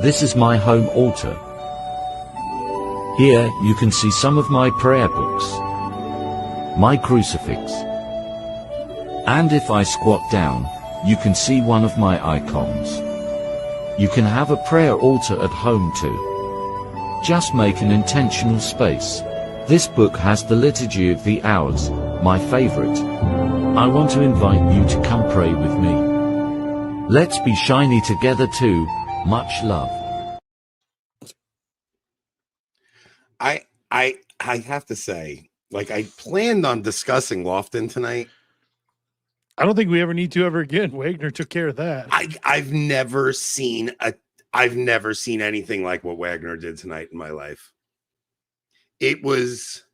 This is my home altar. Here you can see some of my prayer books, my crucifix. And if I squat down, you can see one of my icons. You can have a prayer altar at home too. Just make an intentional space. This book has the Liturgy of the Hours, my favorite. I want to invite you to come pray with me. Let's be shiny together too. Much love. I have to say, like, I planned on discussing Lofton tonight. I don't think we ever need to ever again. Wagner took care of that. I've never seen anything like what Wagner did tonight in my life. It was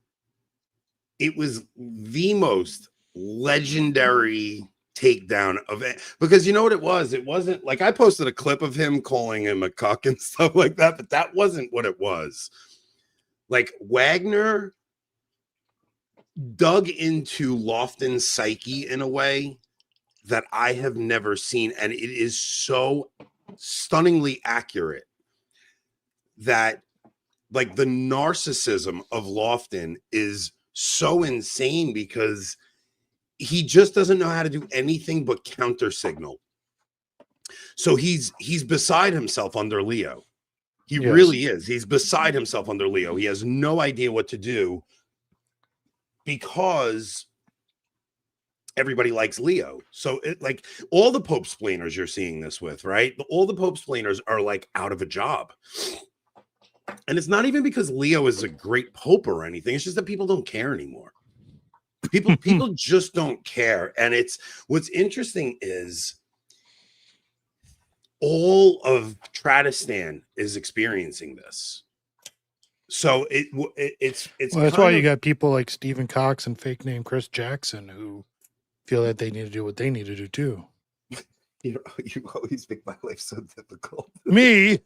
the most legendary takedown of it, because you know what it was? It wasn't like, I posted a clip of him calling him a cuck and stuff like that, but that wasn't what it was. Like, Wagner dug into Lofton's psyche in a way that I have never seen, and it is so stunningly accurate that, like, the narcissism of Lofton is so insane because he just doesn't know how to do anything but counter signal. So he's beside himself under Leo. He really is. He's beside himself under Leo. He has no idea what to do because everybody likes Leo. So it, like, all the Pope splainers you're seeing this with, right? All the Pope splainers are like out of a job. And it's not even because Leo is a great Pope or anything. It's just that people don't care anymore. People just don't care. And it's, what's interesting is all of Tradistan is experiencing this. So it's well, that's why you got people like Stephen Cox and fake name Chris Jackson who feel that they need to do what they need to do too. You always make my life so difficult. Me?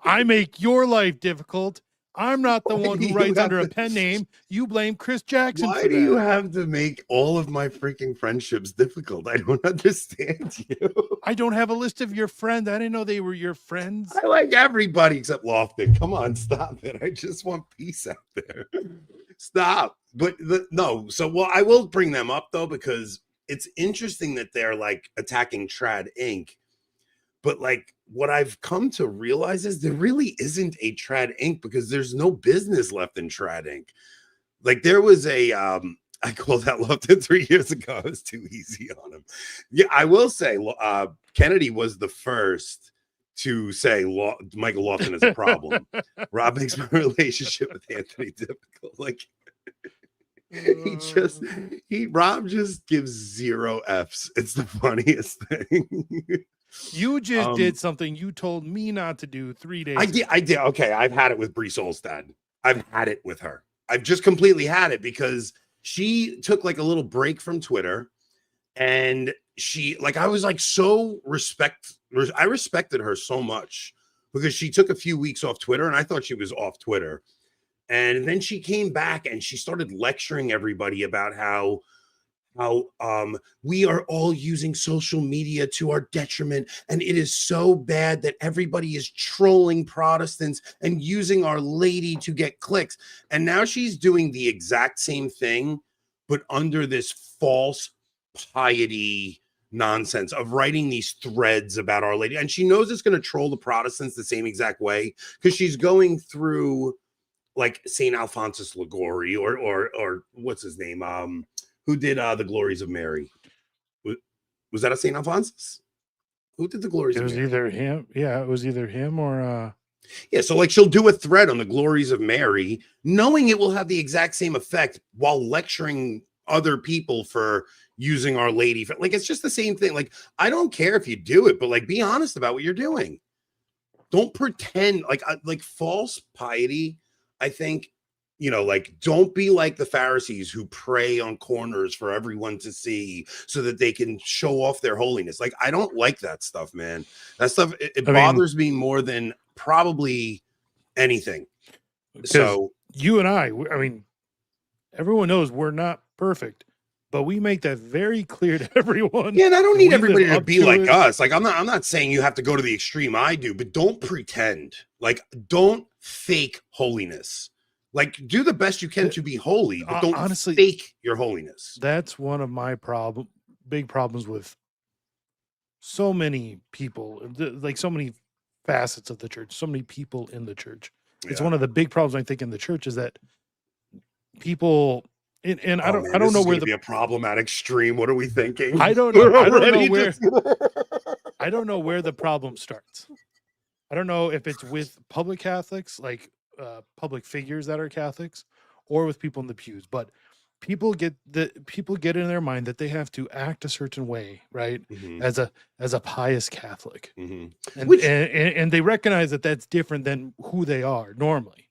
I make your life difficult. I'm not the one who writes under a pen name. You blame Chris Jackson. Why do you have to make all of my freaking friendships difficult? I don't understand you. I don't have a list of your friends. I didn't know they were your friends. I like everybody except Lofton. Come on, stop it. I just want peace out there. Stop. But no. So, well, I will bring them up though, because it's interesting that they're like attacking Trad Inc. But like, what I've come to realize is there really isn't a Trad Inc. because there's no business left in Trad Inc. Like, there was a, I called that Lofton 3 years ago. I was too easy on him. Yeah, I will say Kennedy was the first to say Michael Lofton is a problem. Rob makes my relationship with Anthony difficult. Like, Rob just gives 0 F's. It's the funniest thing. You just did something you told me not to do 3 days ago. I did. Okay, I've had it with Bree Solstad. I've had it with her. I've just completely had it because she took like a little break from Twitter, and she, like, I was like I respected her so much because she took a few weeks off Twitter, and I thought she was off Twitter. And then she came back and she started lecturing everybody about how we are all using social media to our detriment, and it is so bad that everybody is trolling Protestants and using Our Lady to get clicks. And now she's doing the exact same thing, but under this false piety nonsense of writing these threads about Our Lady. And she knows it's going to troll the Protestants the same exact way because she's going through like St. Alphonsus Liguori or what's his name? Who did the Glories of Mary? Was that a St. Alphonsus? Who did the Glories of Mary? It was either him. Yeah, it was either him or... Yeah, so like she'll do a thread on the Glories of Mary, knowing it will have the exact same effect while lecturing other people for using Our Lady. Like, it's just the same thing. Like, I don't care if you do it, but like, be honest about what you're doing. Don't pretend like false piety, I think. You know, like, don't be like the Pharisees who pray on corners for everyone to see so that they can show off their holiness. Like, I don't like that stuff, man. That stuff, it bothers me more than probably anything. So you and I mean, everyone knows we're not perfect. but we make that very clear to everyone. Yeah, and I don't and need we live everybody to up be to like it. us. Like I'm not saying you have to go to the extreme I do, but don't pretend. Like don't fake holiness. Like do the best you can to be holy, but don't Honestly, fake your holiness. That's one of my big problems with so many people, like so many facets of the church, so many people in the church. It's Yeah. one of the big problems I think in the church is that people and I Oh, don't man, I don't this know is where gonna be a problematic stream. What are we thinking? I don't know Already where just- I don't know where the problem starts. I don't know if it's with public Catholics, like public figures that are Catholics, or with people in the pews. But people get in their mind that they have to act a certain way, right? Mhm, As a pious Catholic, mhm. and Which- and they recognize that that's different than who they are normally.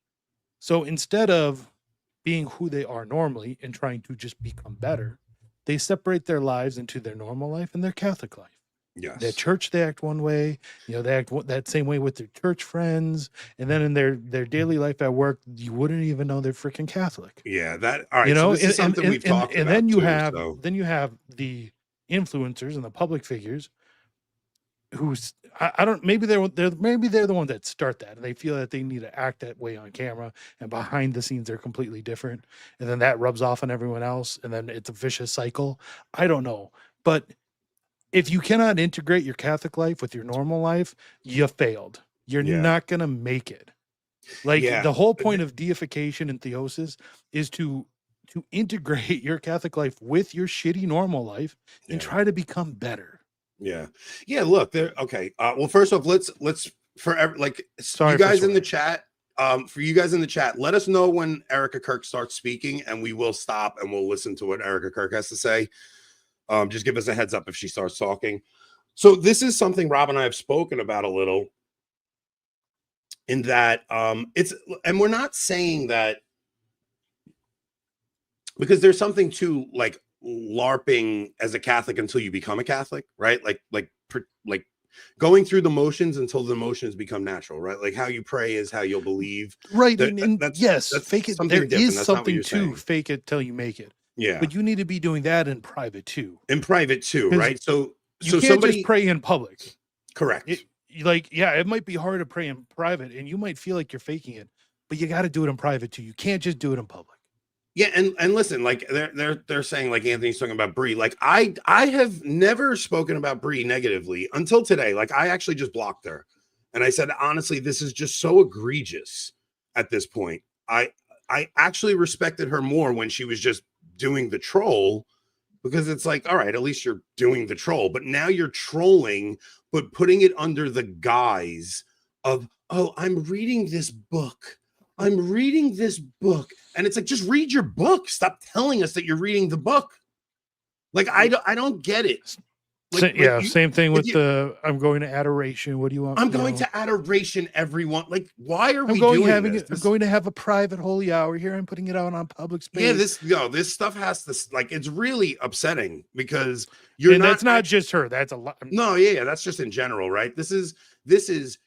So instead of being who they are normally and trying to just become better, they separate their lives into their normal life and their Catholic life. Their Yes. church, they act one way, they act that same way with their church friends, and then in their daily life at work, you wouldn't even know they're freaking Catholic. Yeah, that all right. So this is something we've talked and about then you too, have so. the influencers and the public figures who's I don't maybe they're the ones that start that and they feel that they need to act that way on camera, and behind the scenes they're completely different, and then that rubs off on everyone else, and then it's a vicious cycle. I don't know, but if you cannot integrate your Catholic life with your normal life, you failed. You're Yeah. not going to make it. Like Yeah. the whole point of deification and theosis is to integrate your Catholic life with your shitty normal life and Yeah. try to become better. Yeah. Yeah. Look, there. Okay. Well, first off, let's forever like Sorry you for guys in the swearing. chat. For you guys in the chat, let us know when Erica Kirk starts speaking, and we will stop and we'll listen to what Erica Kirk has to say. Just give us a heads up if she starts talking. So this is something Rob and I have spoken about a little. In that, it's, and we're not saying that because there's something to like LARPing as a Catholic until you become a Catholic, right? Like going through the motions until the motions become natural, right? Like how you pray is how you'll believe. Right. That- And that's- yes, that's fake it. something There different. is That's not what something you're to saying. fake it till you make it. Yeah. But you need to be doing that in private too. In private too, 'Cause right? So You can't somebody just pray in public. correct. It might be hard to pray in private and you might feel like you're faking it, but you got to do it in private too. You can't just do it in public. Yeah, and listen, like they're saying, like Anthony's talking about Brie. Like I have never spoken about Brie negatively until today. Like I actually just blocked her, and I said honestly, this is just so egregious at this point. I actually respected her more when she was just doing the troll, because it's like, all right, at least you're doing the troll, but now you're trolling, but putting it under the guise of, oh, I'm reading this book. I'm reading this book. And it's like, just read your book. Stop telling us that you're reading the book. Like, I don't get it. Like, Same thing with I'm going to adoration. What do you want? I'm going to adoration, everyone. Like, why are we doing this? I'm going to have a private holy hour here. I'm putting it out on public space. Yeah, this stuff has to, like, it's really upsetting because that's not just her. That's a lot. No, yeah, that's just in general, right? This is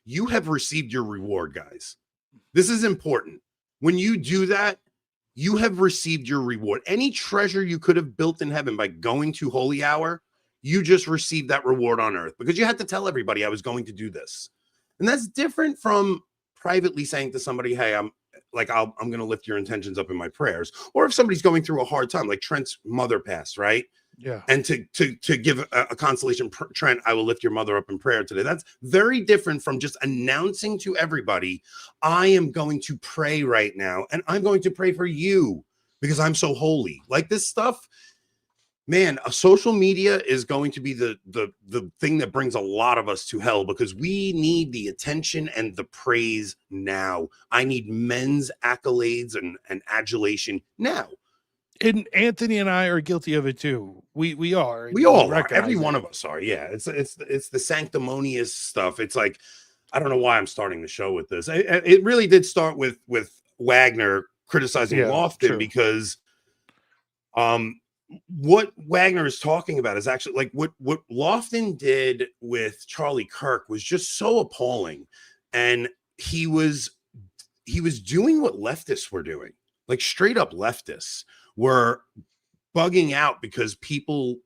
you have received your reward, guys. This is important. When you do that, you have received your reward. Any treasure you could have built in heaven by going to holy hour, you just received that reward on earth because you had to tell everybody I was going to do this. And that's different from privately saying to somebody, hey, I'm going to lift your intentions up in my prayers. Or if somebody's going through a hard time, like Trent's mother passed, right? Yeah. And to give a consolation, Trent, I will lift your mother up in prayer today. That's very different from just announcing to everybody, I am going to pray right now, and I'm going to pray for you because I'm so holy. Like this stuff, man, social media is going to be the thing that brings a lot of us to hell because we need the attention and the praise now. I need men's accolades and adulation now. And Anthony and I are guilty of it too. We are. We all are. recognize Every one it. of us are. Yeah, it's the sanctimonious stuff. It's like, I don't know why I'm starting the show with this. It really did start with Wagner criticizing Lofton because what Wagner is talking about is actually like what Lofton did with Charlie Kirk was just so appalling, and he was doing what leftists were doing, like straight up leftists were bugging out because people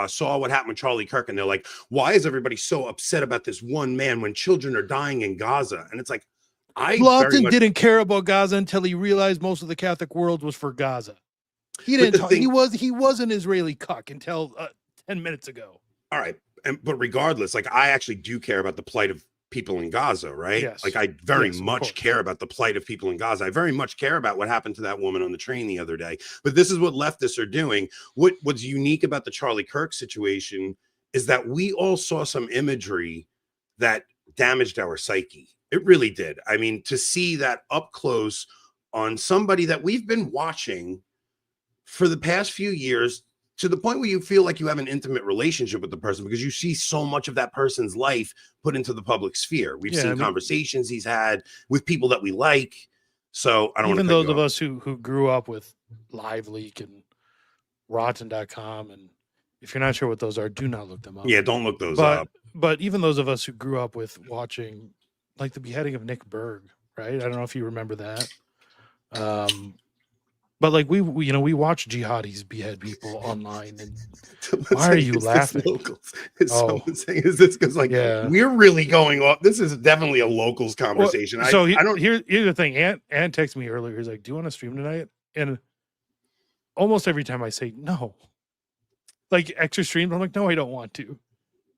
saw what happened with Charlie Kirk, and they're like, why is everybody so upset about this one man when children are dying in Gaza? And it's like, Lawton didn't care about Gaza until he realized most of the Catholic world was for Gaza. He didn't talk. He was an Israeli cuck until 10 minutes ago. All right. But regardless, like, I actually do care about the plight of people in Gaza, right? Yes. Like, I very much care about the plight of people in Gaza. I very much care about what happened to that woman on the train the other day. But this is what leftists are doing. What's unique about the Charlie Kirk situation is that we all saw some imagery that damaged our psyche. It really did. I mean, to see that up close on somebody that we've been watching for the past few years, to the point where you feel like you have an intimate relationship with the person because you see so much of that person's life put into the public sphere. We've seen conversations he's had with people that we like. So I don't even those of us who grew up with Live Leak and Rotten.com, and if you're not sure what those are, do not look them up. Yeah, don't look those up. But even those of us who grew up with watching, like, the beheading of Nick Berg, right? I don't know if you remember that. But like we watch jihadis behead people online, and why are you laughing? Someone saying, is this because we're really going off? This is definitely a locals conversation. Well, I don't. Here's the thing. Ant texted me earlier. He's like, "Do you want to stream tonight?" And almost every time I say no, like extra stream, I'm like, "No, I don't want to."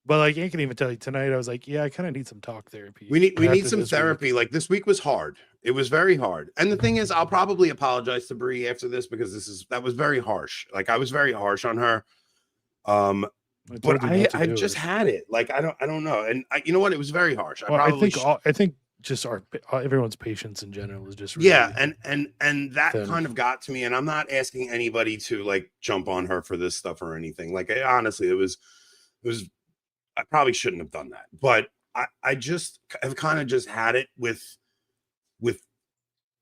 But like, I can even tell you tonight, I was like, yeah, I kind of need some talk therapy. We need some therapy. Like, this week was hard. It was very hard. And the thing is, I'll probably apologize to Bree after this because that was very harsh. Like, I was very harsh on her. But I just had it. Like, I don't know. And you know what? It was very harsh. I think just everyone's patience in general is just really and that kind of got to me. And I'm not asking anybody to like jump on her for this stuff or anything. Like, honestly, it was. I probably shouldn't have done that, but I just have kind of just had it with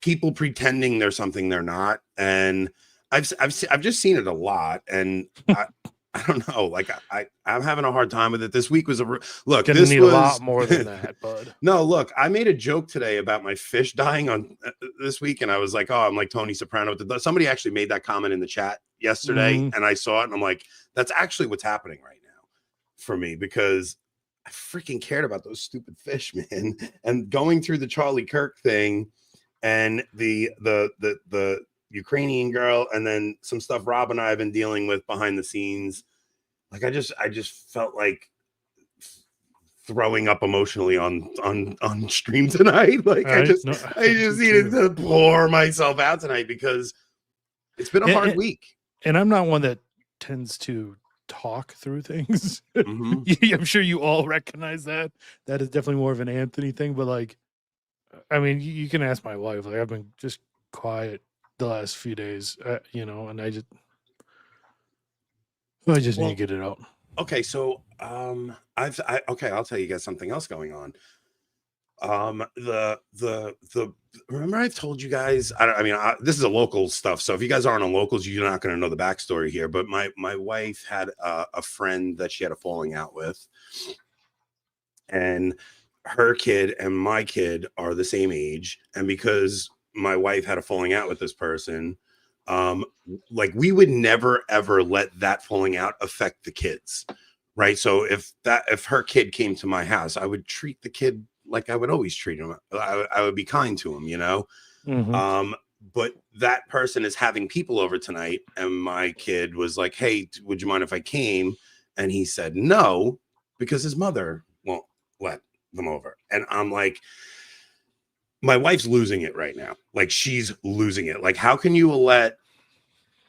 people pretending they're something they're not, and I've just seen it a lot, and I don't know, like I'm having a hard time with it. This week was look. This was a lot more than that, bud. No, look, I made a joke today about my fish dying on this week, and I was like, oh, I'm like Tony Soprano. Somebody actually made that comment in the chat yesterday, and I saw it, and I'm like, that's actually what's happening right now for me, because I freaking cared about those stupid fish, man. And going through the Charlie Kirk thing and the Ukrainian girl, and then some stuff Rob and I have been dealing with behind the scenes, like I just felt like throwing up emotionally on stream tonight. Like I just needed to pour myself out tonight because it's been a hard week. And I'm not one that tends to talk through things. I'm sure you all recognize that. That is definitely more of an Anthony thing. But like, I mean, you can ask my wife. Like, I've been just quiet the last few days, and I just need to get it out. Okay, so I'll tell you guys something else going on. Remember I've told you guys, this is a local stuff, so if you guys aren't on locals, you're not going to know the backstory here, but my wife had a friend that she had a falling out with, and her kid and my kid are the same age, and because my wife had a falling out with this person, like, we would never ever let that falling out affect the kids, right? So if her kid came to my house, I would treat the kid like I would always treat him. I would be kind to him, but that person is having people over tonight, and my kid was like, hey, would you mind if I came? And he said no, because his mother won't let them over. And I'm like, my wife's losing it right now. Like, she's losing it. Like, how can you let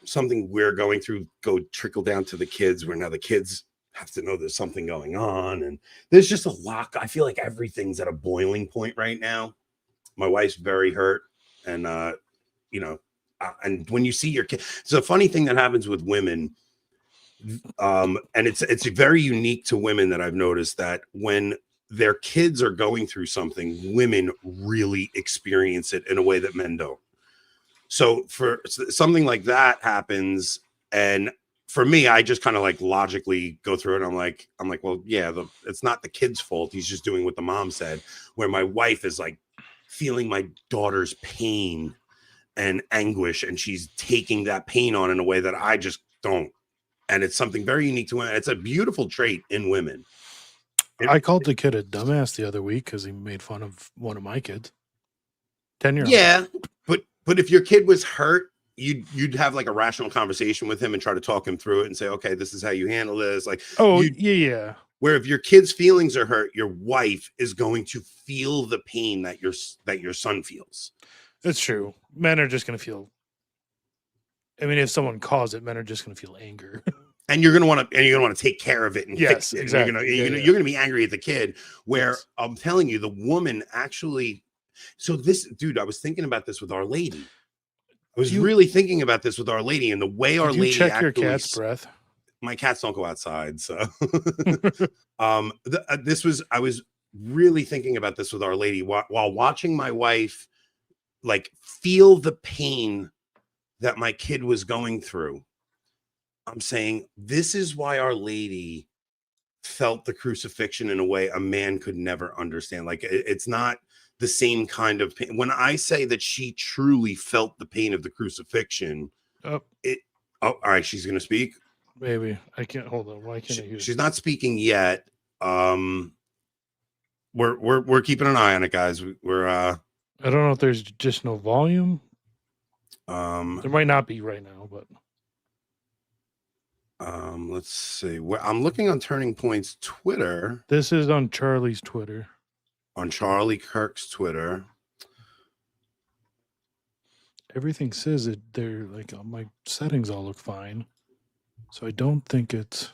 something we're going through go trickle down to the kids, where now the kids have to know there's something going on, and there's just a lot. I feel like everything's at a boiling point right now. My wife's very hurt, and and when you see your kid, it's a funny thing that happens with women, and it's very unique to women that I've noticed, that when their kids are going through something, women really experience it in a way that men don't. So for something like that happens, and for me, I just kind of like logically go through it. I'm like, well, yeah, it's not the kid's fault. He's just doing what the mom said. Where my wife is like feeling my daughter's pain and anguish, and she's taking that pain on in a way that I just don't. And it's something very unique to women. It's a beautiful trait in women. I called the kid a dumbass the other week because he made fun of one of my kids. 10-year-old. Yeah, but if your kid was hurt, you'd have like a rational conversation with him and try to talk him through it and say, okay, this is how you handle this. Like, yeah. Where if your kid's feelings are hurt, your wife is going to feel the pain that your son feels. That's true. Men are just going to feel. I mean, if someone calls it, men are just going to feel anger. And you're gonna want to take care of it and fix it. Exactly. You're gonna be angry at the kid. Where I'm telling you, the woman actually. So this dude, I was thinking about this with Our Lady. I was really thinking about this with Our Lady and the way Our Lady. Check your cat's breath. My cats don't go outside, so. I was really thinking about this with Our Lady while watching my wife, like, feel the pain that my kid was going through. I'm saying this is why Our Lady felt the crucifixion in a way a man could never understand. Like, it's not the same kind of pain. When I say that she truly felt the pain of the crucifixion, all right, she's gonna speak. Maybe I can't. Hold on. Why can't I hear? She's not speaking yet. We're keeping an eye on it, guys. I don't know if there's just no volume. There might not be right now, but. Let's see. I'm looking on Turning Point's Twitter. This is on Charlie's Twitter. On Charlie Kirk's Twitter. Everything says it. They're like, my settings all look fine. So I don't think it's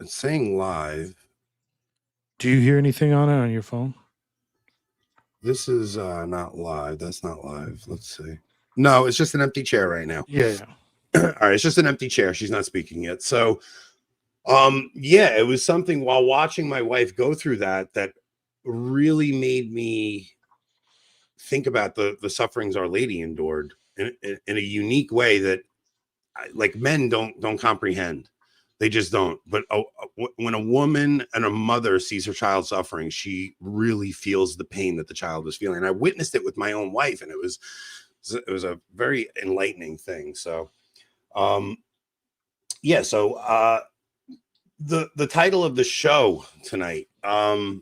saying live. Do you hear anything on it on your phone? This is not live. That's not live. Let's see. No, it's just an empty chair right now. Yeah. All right, it's just an empty chair. She's not speaking yet. So, yeah, it was something while watching my wife go through that really made me think about the sufferings Our Lady endured in a unique way that, like, men don't comprehend. They just don't. But when a woman and a mother sees her child suffering, she really feels the pain that the child was feeling. And I witnessed it with my own wife, and it was a very enlightening thing. So, yeah. So, the title of the show tonight, I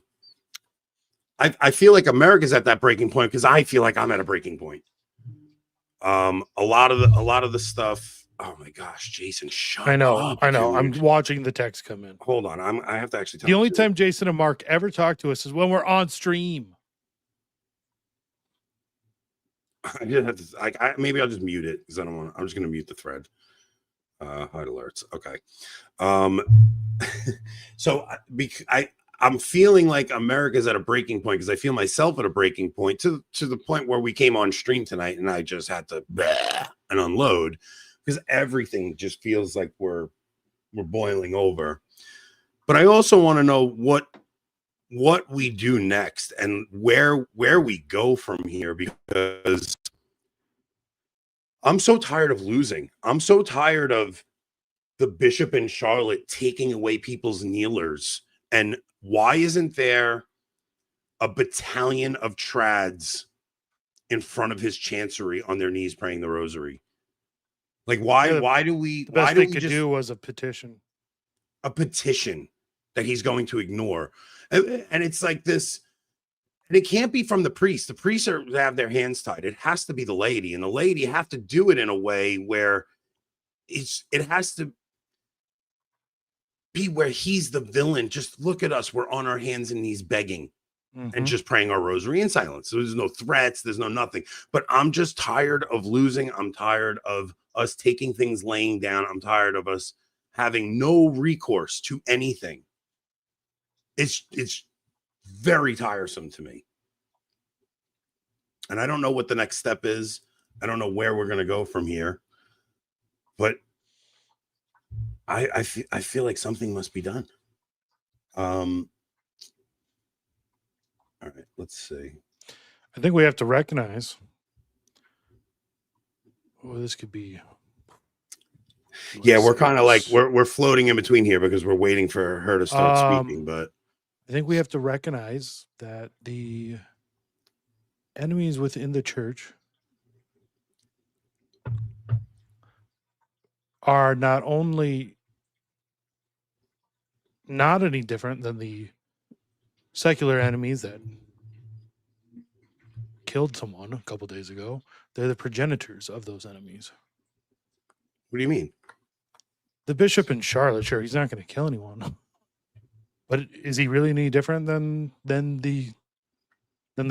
feel like America's at that breaking point because I feel like I'm at a breaking point. A lot of the stuff. Oh my gosh, Jason, shut up. I know. Dude. I'm watching the text come in. Hold on. I have to actually tell the only time Jason and Mark ever talk to us is when we're on stream. I just have to, maybe I'll just mute it because I'm just gonna mute the thread. Hide alerts. Okay. So I'm feeling like America's at a breaking point because I feel myself at a breaking point to the point where we came on stream tonight and I just had to and unload because everything just feels like we're boiling over. But I also want to know what we do next and where we go from here, because I'm so tired of losing. I'm so tired of the bishop in Charlotte taking away people's kneelers. And why isn't there a battalion of trads in front of his chancery on their knees praying the rosary? Like, why do we? The best they could do was a petition that he's going to ignore, and it's like this. And it can't be from the priest. The priests have their hands tied. It has to be the laity, and the laity have to do it in a way where it has to be where he's the villain. Just look at us. We're on our hands and knees begging and just praying our rosary in silence. So there's no threats. There's no nothing. But I'm just tired of losing. I'm tired of us taking things laying down. I'm tired of us having no recourse to anything. It's very tiresome to me. And I don't know what the next step is. I don't know where we're going to go from here. But I feel like something must be done. All right, let's see. I think we have to recognize. Oh, this could be. Yeah, we're kind of like we're floating in between here because we're waiting for her to start speaking. But I think we have to recognize that the enemies within the church are not only not any different than the secular enemies that killed someone a couple days ago, they're the progenitors of those enemies. What do you mean? The bishop in Charlotte, sure, he's not going to kill anyone, but is he really any different than the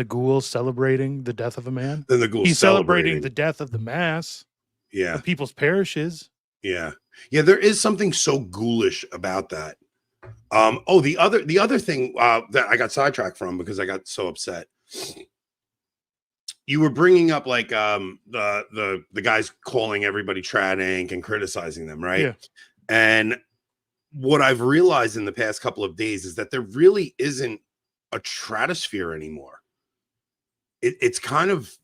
ghoul celebrating the death of a man? Then the ghoul He's celebrating the death of the mass Yeah. of people's parishes. Yeah. Yeah. There is something so ghoulish about that. The other thing that I got sidetracked from because I got so upset. You were bringing up like the guys calling everybody trad ink and criticizing them, right? Yeah. And what I've realized in the past couple of days is that there really isn't a tratosphere anymore. It's kind of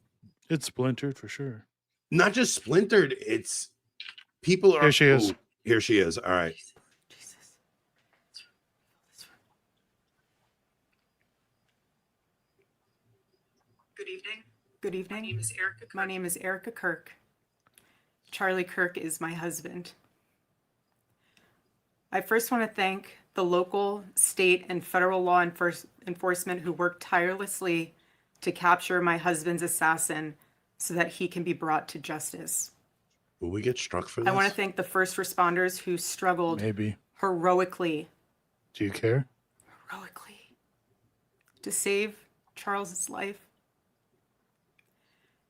It's splintered for sure. not just splintered. It's people are. Here she is. Ooh, here she is. All right. Jesus. Good evening. Good evening. My name is Erica Kirk. My name is Erica Kirk. Charlie Kirk is my husband. I first want to thank the local, state, and federal law enforcement who worked tirelessly to capture my husband's assassin so that he can be brought to justice. Will we get struck for this? I want to thank the first responders who struggled Maybe. heroically Do you care? to save Charles's life.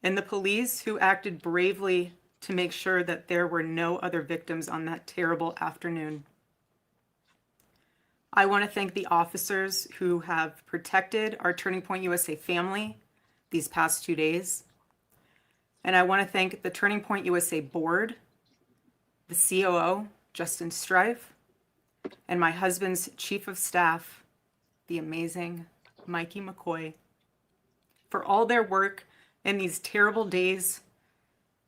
And the police who acted bravely to make sure that there were no other victims on that terrible afternoon. I want to thank the officers who have protected our Turning Point USA family these past 2 days. And I want to thank the Turning Point USA board, the COO, Justin Strife, and my husband's chief of staff, the amazing Mikey McCoy, for all their work in these terrible days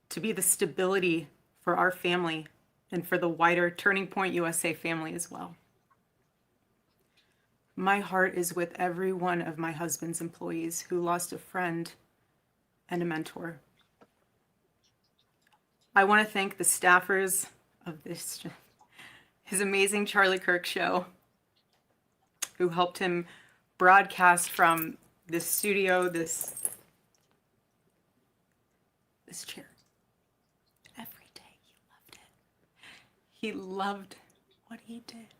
to be the stability for our family and for the wider Turning Point USA family as well. My heart is with every one of my husband's employees who lost a friend and a mentor. I want to thank the staffers of his amazing Charlie Kirk show who helped him broadcast from this studio, this chair. Every day he loved it. He loved what he did.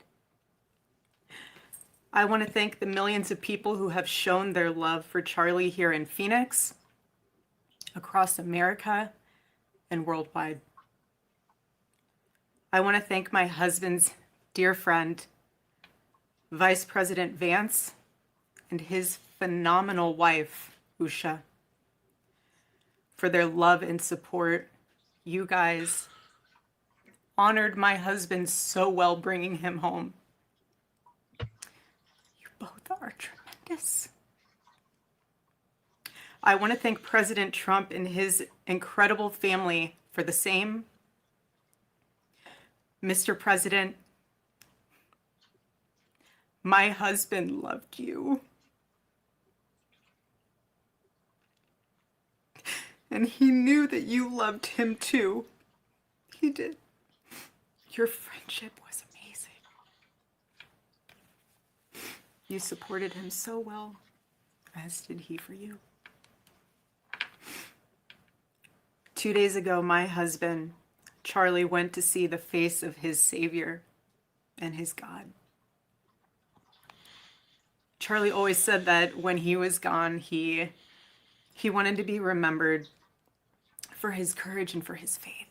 I want to thank the millions of people who have shown their love for Charlie here in Phoenix, across America, and worldwide. I want to thank my husband's dear friend, Vice President Vance, and his phenomenal wife, Usha, for their love and support. You guys honored my husband so well, bringing him home. You both are tremendous. I want to thank President Trump and his incredible family for the same. Mr. President, my husband loved you. And he knew that you loved him too. He did. Your friendship was amazing. You supported him so well, as did he for you. 2 days ago, my husband, Charlie, went to see the face of his Savior and his God. Charlie always said that when he was gone, he wanted to be remembered for his courage and for his faith.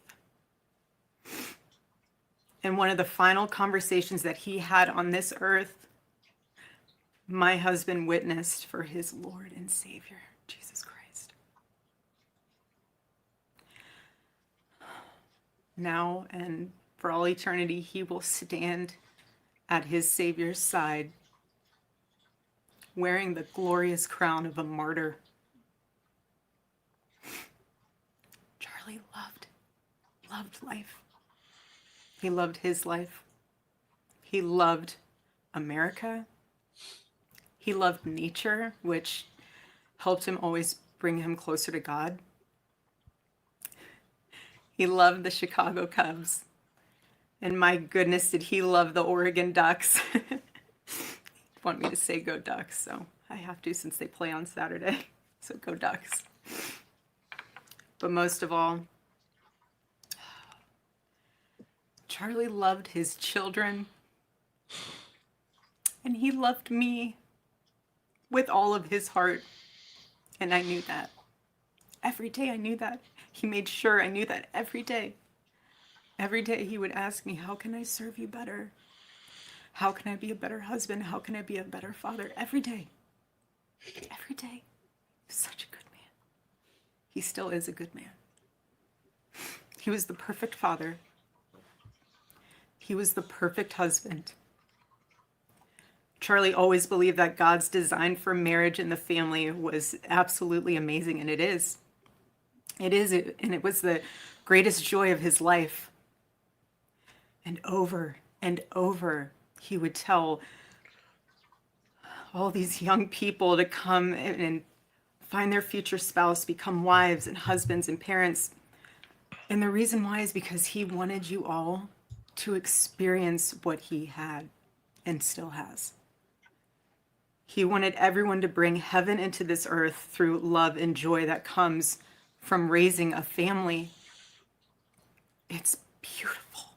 And one of the final conversations that he had on this earth, my husband witnessed for his Lord and Savior, Jesus Christ. Now and for all eternity, he will stand at his Savior's side, wearing the glorious crown of a martyr. Charlie loved life. He loved his life. He loved America. He loved nature, which helped him always bring him closer to God. He loved the Chicago Cubs, And my goodness, did he love the Oregon Ducks. Want me to say go Ducks, so I have to since they play on Saturday. So go Ducks. But most of all, Charlie loved his children, and he loved me with all of his heart. And I knew that. Every day I knew that. He made sure I knew that every day. Every day he would ask me, how can I serve you better? How can I be a better husband? How can I be a better father? Every day. Every day. Such a good man. He still is a good man. He was the perfect father. He was the perfect husband. Charlie always believed that God's design for marriage and the family was absolutely amazing, and it is. It is, and it was the greatest joy of his life. And over, he would tell all these young people to come and find their future spouse, become wives and husbands and parents. And the reason why is because he wanted you all to experience what he had and still has. He wanted everyone to bring heaven into this earth through love and joy that comes from raising a family. It's beautiful.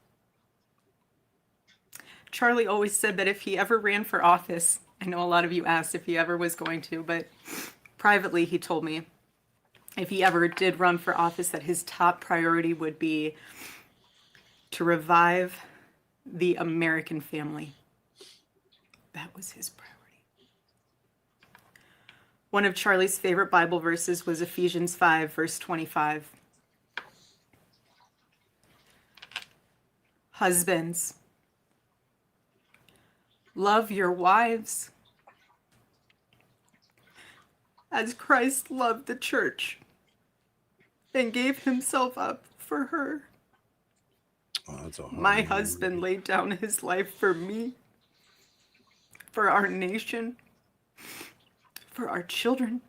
Charlie always said that if he ever ran for office, I know a lot of you asked if he ever was going to, but privately he told me if he ever did run for office that his top priority would be to revive the American family. That was his priority. One of Charlie's favorite Bible verses was Ephesians 5, verse 25. Husbands, love your wives as Christ loved the church and gave himself up for her. Oh, that's a hard My one. husband laid down his life for me, for our nation, for our children.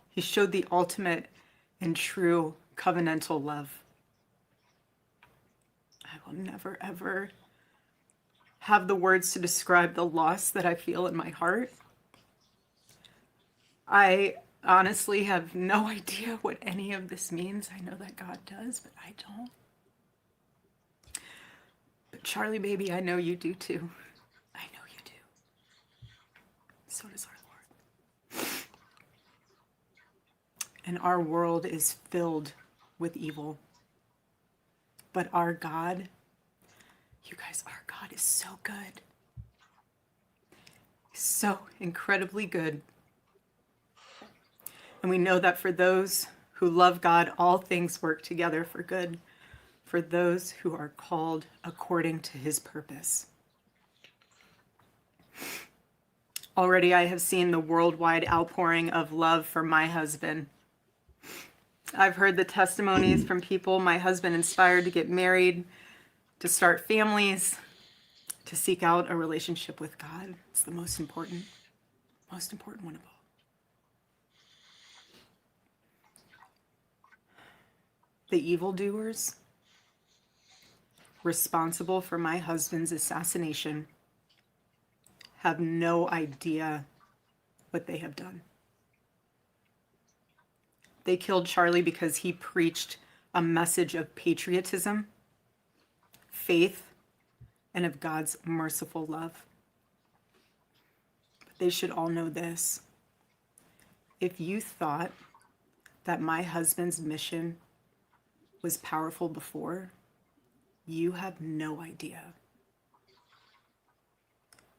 He showed the ultimate and true covenantal love. I will never, ever have the words to describe the loss that I feel in my heart. I honestly have no idea what any of this means. I know that God does, but I don't. But Charlie, baby, I know you do too. I know you do. So does our Lord. And our world is filled with evil. But our God, you guys, our God is so good. He's so incredibly good. And we know that for those who love God, all things work together for good, for those who are called according to his purpose. Already I have seen the worldwide outpouring of love for my husband. I've heard the testimonies from people my husband inspired to get married, to start families, to seek out a relationship with God. It's the most important one of all. The evildoers responsible for my husband's assassination have no idea what they have done. They killed Charlie because he preached a message of patriotism, faith, and of God's merciful love. But they should all know this. If you thought that my husband's mission was powerful before, you have no idea.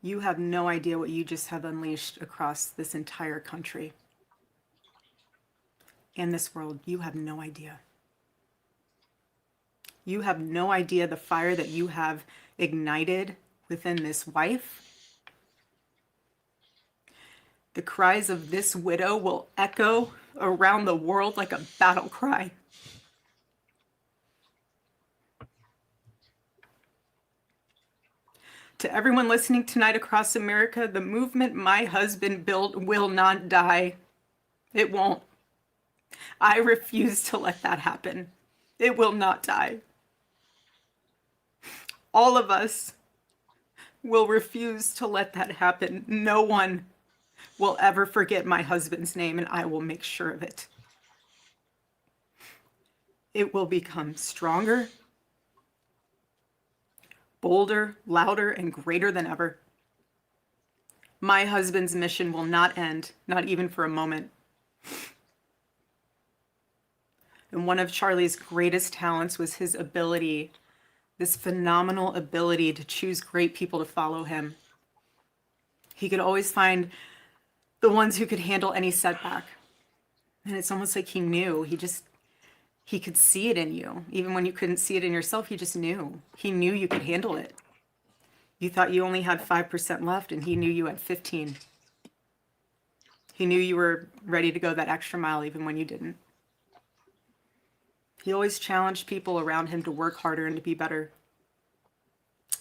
You have no idea what you just have unleashed across this entire country and this world. You have no idea. You have no idea the fire that you have ignited within this wife. The cries of this widow will echo around the world like a battle cry. To everyone listening tonight across America, the movement my husband built will not die. It won't. I refuse to let that happen. It will not die. All of us will refuse to let that happen. No one will ever forget my husband's name, and I will make sure of it. It will become stronger, bolder, louder, and greater than ever. My husband's mission will not end, not even for a moment. And one of Charlie's greatest talents was his ability, this phenomenal ability to choose great people to follow him. He could always find the ones who could handle any setback. And it's almost like he knew. He could see it in you. Even when you couldn't see it in yourself, he just knew. He knew you could handle it. You thought you only had 5% left, and he knew you had 15. He knew you were ready to go that extra mile even when you didn't. He always challenged people around him to work harder and to be better.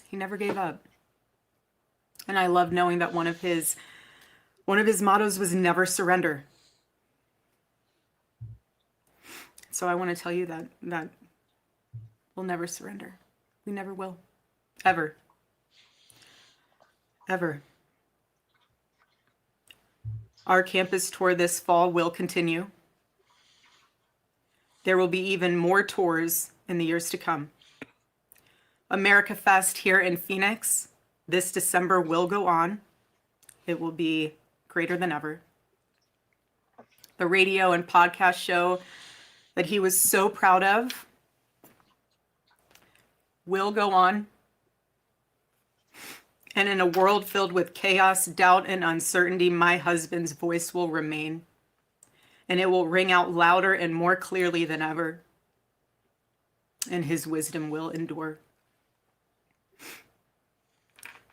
He never gave up. And I love knowing that one of his mottos was never surrender. So I want to tell you that we'll never surrender. We never will. Ever. Ever. Our campus tour this fall will continue. There will be even more tours in the years to come. America Fest here in Phoenix this December will go on. It will be greater than ever. The radio and podcast show that he was so proud of will go on. And in a world filled with chaos, doubt, and uncertainty, my husband's voice will remain. And it will ring out louder and more clearly than ever. And his wisdom will endure.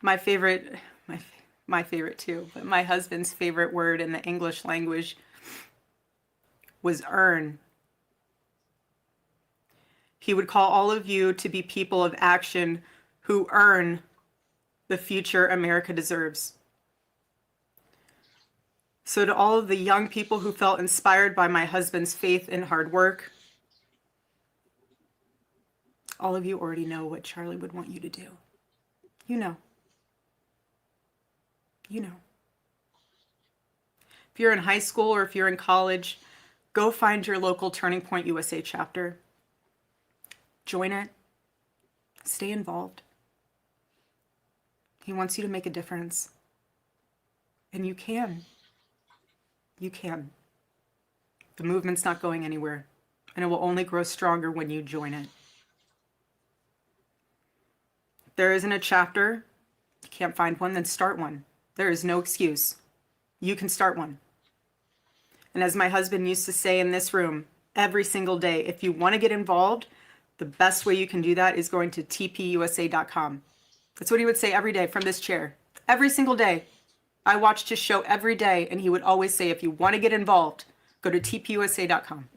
My favorite too, but my husband's favorite word in the English language was earn. He would call all of you to be people of action who earn the future America deserves. So to all of the young people who felt inspired by my husband's faith and hard work, all of you already know what Charlie would want you to do. You know. You know. If you're in high school or if you're in college, go find your local Turning Point USA chapter. Join it. Stay involved. He wants you to make a difference. And you can. You can. The movement's not going anywhere, and it will only grow stronger when you join it. If there isn't a chapter, you can't find one, then start one. There is no excuse. You can start one. And as my husband used to say in this room, every single day, if you want to get involved, the best way you can do that is going to tpusa.com. That's what he would say every day from this chair. Every single day. I watched his show every day, and he would always say, if you want to get involved, go to tpusa.com.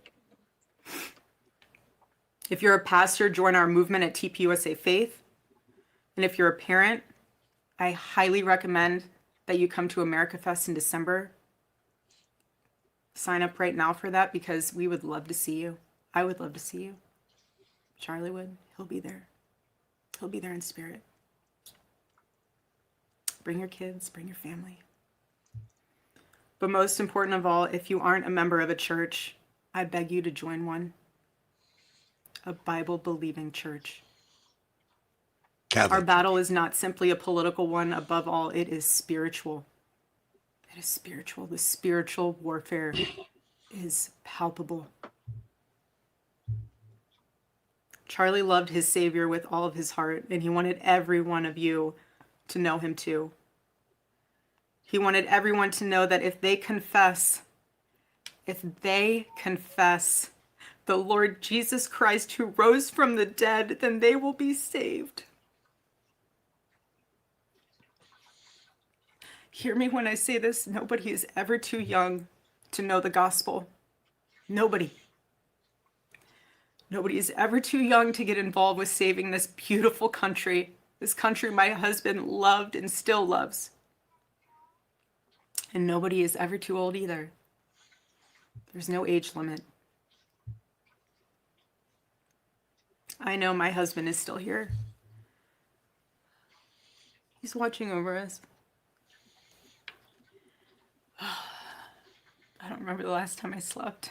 If you're a pastor, join our movement at TPUSA Faith. And if you're a parent, I highly recommend that you come to America Fest in December. Sign up right now for that because we would love to see you. I would love to see you. Charlie would. He'll be there. He'll be there in spirit. Bring your kids, bring your family. But most important of all, if you aren't a member of a church, I beg you to join one. A Bible-believing church. Catholic. Our battle is not simply a political one. Above all, it is spiritual. It is spiritual. The spiritual warfare is palpable. Charlie loved his Savior with all of his heart, and he wanted every one of you to know him too. He wanted everyone to know that if they confess the Lord Jesus Christ who rose from the dead, then they will be saved. Hear me when I say this, nobody is ever too young to know the gospel. Nobody. Nobody is ever too young to get involved with saving this beautiful country. This country my husband loved and still loves. And nobody is ever too old either. There's no age limit. I know my husband is still here. He's watching over us. I don't remember the last time I slept.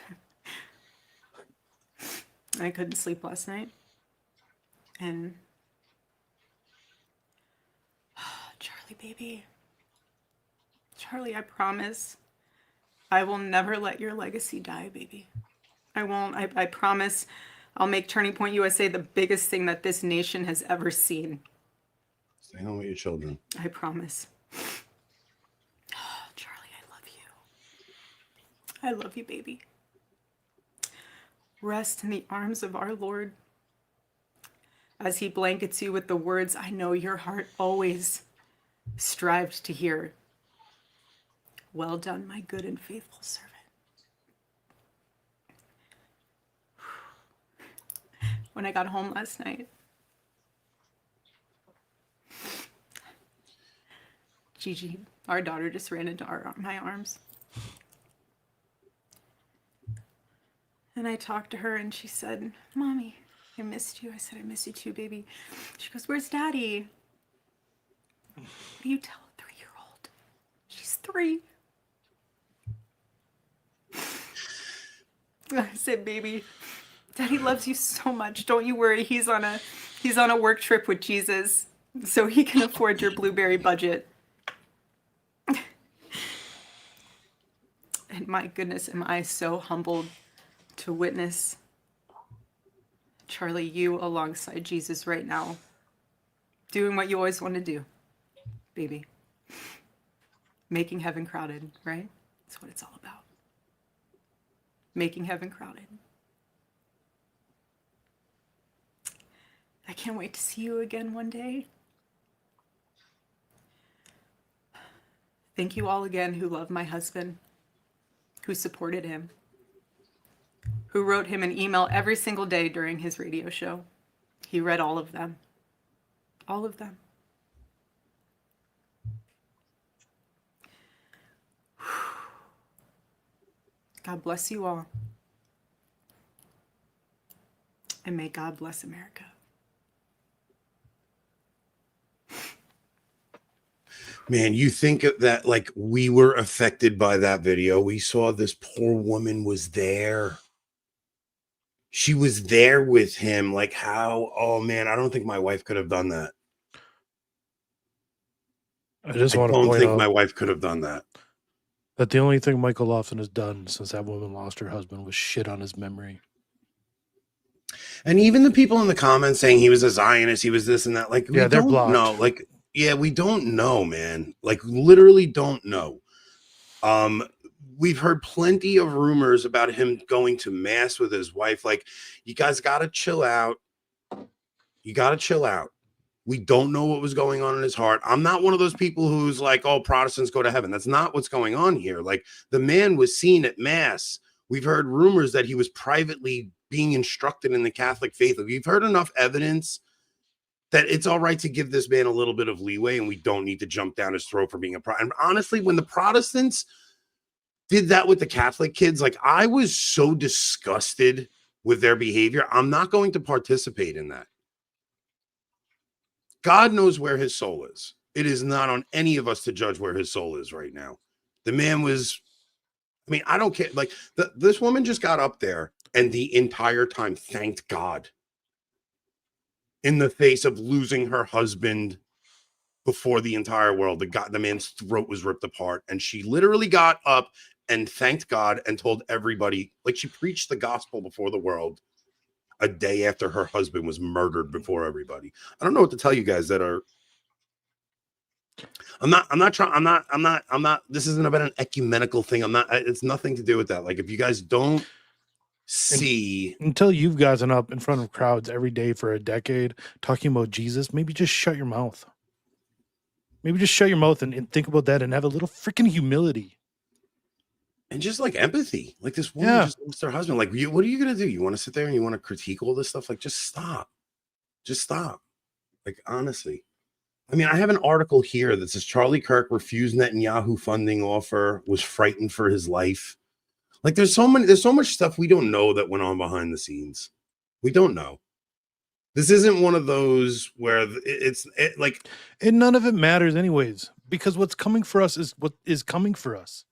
I couldn't sleep last night. And Charlie, baby. Charlie, I promise I will never let your legacy die, baby. I won't. I promise I'll make Turning Point USA the biggest thing that this nation has ever seen. Stay home with your children. I promise. Charlie, I love you. I love you, baby. Rest in the arms of our Lord as he blankets you with the words I know your heart always strived to hear. Well done, my good and faithful servant. When I got home last night, Gigi, our daughter, just ran into my arms. And I talked to her and she said, Mommy, I missed you. I said, I miss you too, baby. She goes, where's Daddy? What do you tell a 3-year-old? She's 3. I said, baby, Daddy loves you so much. Don't you worry. He's on a work trip with Jesus, so he can afford your blueberry budget. And my goodness, am I so humbled to witness, Charlie, you alongside Jesus right now, doing what you always want to do, baby. Making heaven crowded, right? That's what it's all about. Making heaven crowded. I can't wait to see you again one day. Thank you all again who love my husband, who supported him, who wrote him an email every single day during his radio show. He read all of them. All of them. God bless you all. And may God bless America. Man, you think that like we were affected by that video. We saw this poor woman was there. She was there with him. Like how, oh man, I don't think my wife could have done that. I just I want to don't point think out my wife could have done that. that the only thing Michael Lofton has done since that woman lost her husband was shit on his memory. And even the people in the comments saying he was a Zionist, he was this and that, like, Yeah, we they're don't blocked. know. Like, yeah, we don't know, man. Like, literally don't know. We've heard plenty of rumors about him going to mass with his wife. Like, you guys got to chill out. You got to chill out. We don't know what was going on in his heart. I'm not one of those people who's like, oh, Protestants go to heaven. That's not what's going on here. Like, the man was seen at mass. We've heard rumors that he was privately being instructed in the Catholic faith. We've heard enough evidence that it's all right to give this man a little bit of leeway, and we don't need to jump down his throat for being a Protestant. And honestly, when the Protestants did that with the Catholic kids, like, I was so disgusted with their behavior. I'm not going to participate in that. God knows where his soul is. It is not on any of us to judge where his soul is right now. The man was, I mean, I don't care. Like, this woman just got up there and the entire time thanked God in the face of losing her husband before the entire world. The man's throat was ripped apart. And she literally got up and thanked God and told everybody, like, she preached the gospel before the world a day after her husband was murdered before everybody. I don't know what to tell you guys that are. I'm not, this isn't about an ecumenical thing. It's nothing to do with that. Like, if you guys don't see. Until you've gotten up in front of crowds every day for a decade talking about Jesus, maybe just shut your mouth. Maybe just shut your mouth and think about that and have a little freaking humility. And just like empathy. Like, this woman just lost her husband. Like, what are you going to do? You want to sit there and you want to critique all this stuff? Like, just stop. Just stop. Like, honestly. I mean, I have an article here that says Charlie Kirk refused Netanyahu funding offer, was frightened for his life. Like, there's so much stuff we don't know that went on behind the scenes. We don't know. This isn't one of those where it's like, and none of it matters anyways, because what's coming for us is what is coming for us.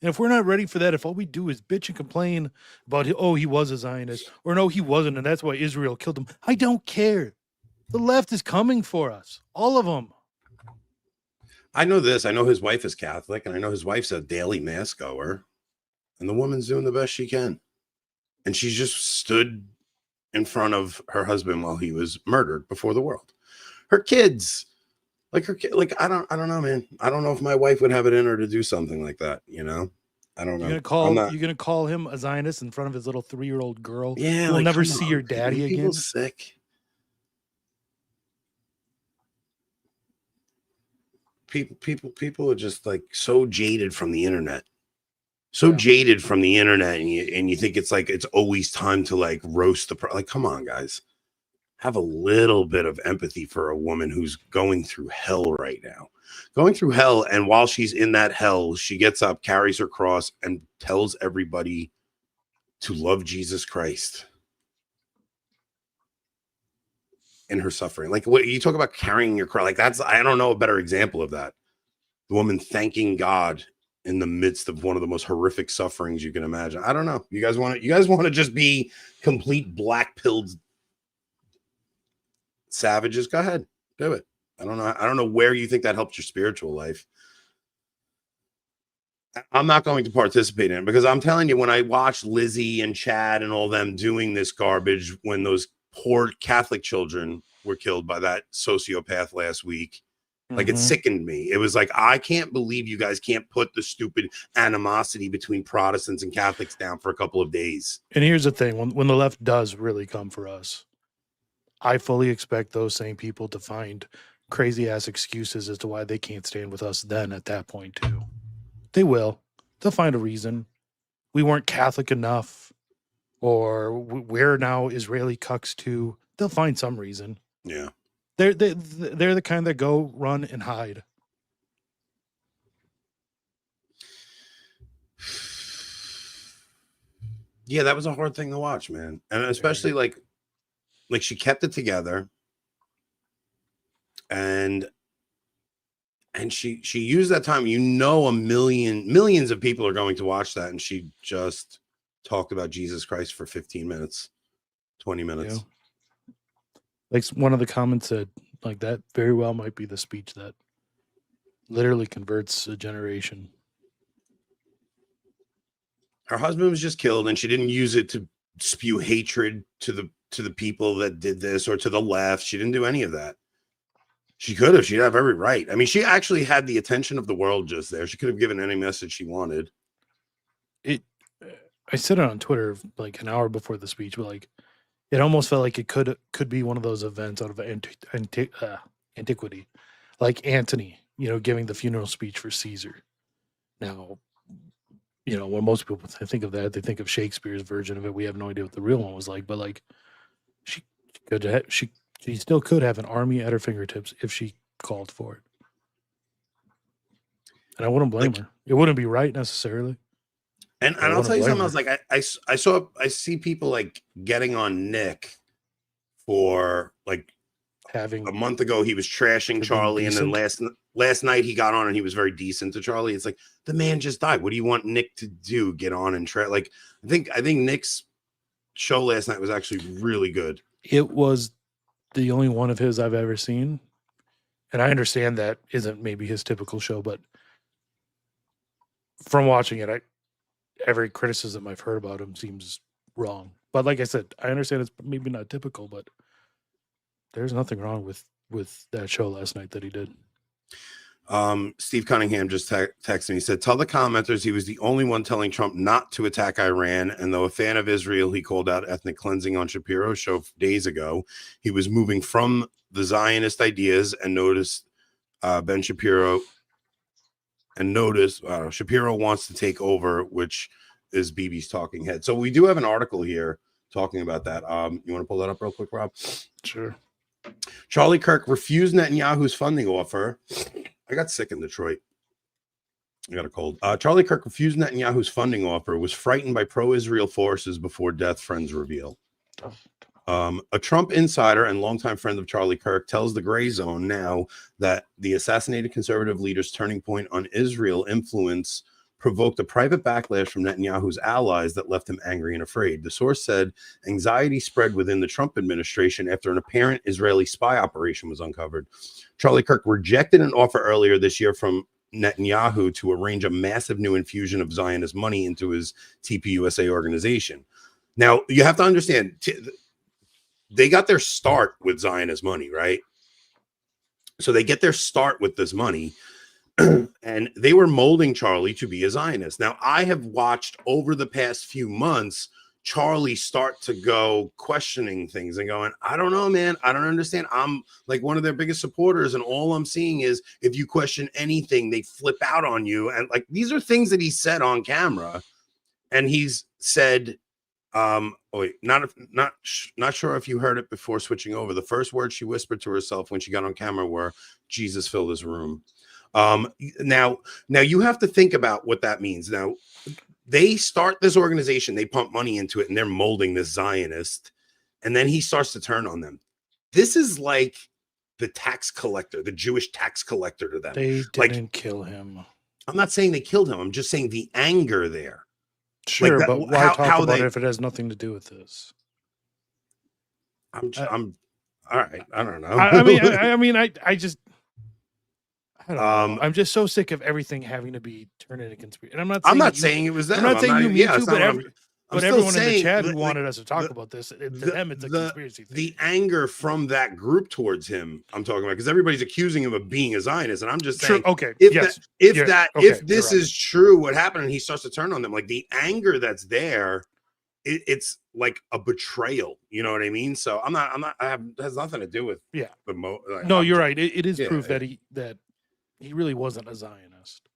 And if we're not ready for that, if all we do is bitch and complain about, oh, he was a Zionist, or no, he wasn't, and that's why Israel killed him, I don't care. The left is coming for us, all of them. I know this. I know his wife is Catholic, and I know his wife's a daily mass goer, and the woman's doing the best she can. And she's just stood in front of her husband while he was murdered before the world. Her kids, I don't know, man. I don't know if my wife would have it in her to do something like that. You know, I don't know. You're gonna call him a Zionist in front of his little 3-year-old girl? Yeah, we'll never see your daddy again. Sick. People are just like so jaded from the internet. Jaded from the internet, and you think it's like it's always time to like roast like, come on, guys. Have a little bit of empathy for a woman who's going through hell right now. Going through hell, and while she's in that hell, she gets up, carries her cross, and tells everybody to love Jesus Christ in her suffering. Like, what you talk about carrying your cross, like I don't know a better example of that. The woman thanking God in the midst of one of the most horrific sufferings you can imagine. I don't know. You guys want to just be complete black-pilled savages? Go ahead, do it. I don't know where you think that helps your spiritual life. I'm not going to participate in it, because I'm telling you, when I watch Lizzie and Chad and all them doing this garbage, when those poor Catholic children were killed by that sociopath last week, like, it sickened me. It was like, I can't believe you guys can't put the stupid animosity between Protestants and Catholics down for a couple of days. And here's the thing, when the left does really come for us, I fully expect those same people to find crazy ass excuses as to why they can't stand with us then at that point too. They will. They'll find a reason. We weren't Catholic enough, or we're now Israeli cucks too. They'll find some reason. Yeah. They're the kind that go run and hide. Yeah, that was a hard thing to watch, man. And especially like she kept it together, and she used that time. You know, millions of people are going to watch that, and she just talked about Jesus Christ for 15 minutes, 20 minutes. Yeah. Like one of the comments said, like, that very well might be the speech that literally converts a generation. Her husband was just killed, and she didn't use it to spew hatred to the people that did this, or to the left. She didn't do any of that. She could have. She'd have every right. I mean, she actually had the attention of the world just there. She could have given any message she wanted. I said it on Twitter like an hour before the speech, but like, it almost felt like it could be one of those events out of antiquity, like Antony, giving the funeral speech for Caesar. Now, when most people think of that, they think of Shakespeare's version of it. We have no idea what the real one was like, but like, she still could have an army at her fingertips if she called for it. And I wouldn't blame her. It wouldn't be right necessarily. And I'll tell you something else. Like I see people like getting on Nick for like having a month ago he was trashing Charlie, and then last night he got on and he was very decent to Charlie. It's like, the man just died. What do you want Nick to do? Get on and try? Like, I think Nick's show last night was actually really good. It was the only one of his I've ever seen, and I understand that isn't maybe his typical show, but from watching it, every criticism I've heard about him seems wrong. But like I said, I understand it's maybe not typical, but there's nothing wrong with that show last night that he did. Steve Cunningham just texted me. He said, tell the commenters he was the only one telling Trump not to attack Iran. And though a fan of Israel, he called out ethnic cleansing on Shapiro's show days ago. He was moving from the Zionist ideas, and noticed Ben Shapiro Shapiro wants to take over, which is Bibi's talking head. So we do have an article here talking about that. You want to pull that up real quick, Rob? Sure. Charlie Kirk refused Netanyahu's funding offer. I got sick in Detroit. I got a cold. Charlie Kirk refused Netanyahu's funding offer, was frightened by pro-Israel forces before death, friends reveal. A Trump insider and longtime friend of Charlie Kirk tells the Gray Zone now that the assassinated conservative leader's turning point on Israel influence provoked a private backlash from Netanyahu's allies that left him angry and afraid. The source said anxiety spread within the Trump administration after an apparent Israeli spy operation was uncovered. Charlie Kirk rejected an offer earlier this year from Netanyahu to arrange a massive new infusion of Zionist money into his TPUSA organization. Now, you have to understand, they got their start with Zionist money, right? So they get their start with this money, and they were molding Charlie to be a Zionist. Now, I have watched over the past few months Charlie start to go questioning things and going, I don't know, man. I don't understand. I'm like one of their biggest supporters, and all I'm seeing is if you question anything, they flip out on you. And like these are things that he said on camera, and he's said, not sure if you heard it before switching over. The first words she whispered to herself when she got on camera were, Jesus filled his room. Now you have to think about what that means. Now they start this organization, they pump money into it, and they're molding this Zionist, and then he starts to turn on them. This is like the tax collector, the Jewish tax collector to them. They didn't kill him. I'm not saying they killed him. I'm just saying the anger there. Sure, like that, but why talk about it if it has nothing to do with this? I'm all right. I don't know. I don't know. I'm just so sick of everything having to be turned into conspiracy. And I'm not saying it was them. I'm not saying you, me too, but everyone in the chat who wanted us to talk about this, to them, it's a conspiracy thing. The anger from that group towards him, I'm talking about, because everybody's accusing him of being a Zionist, and I'm just saying, okay, if this is true, what happened, and he starts to turn on them, like the anger that's there, it's like a betrayal. You know what I mean? So it has nothing to do with no, you're right. It is proof that he really wasn't a Zionist.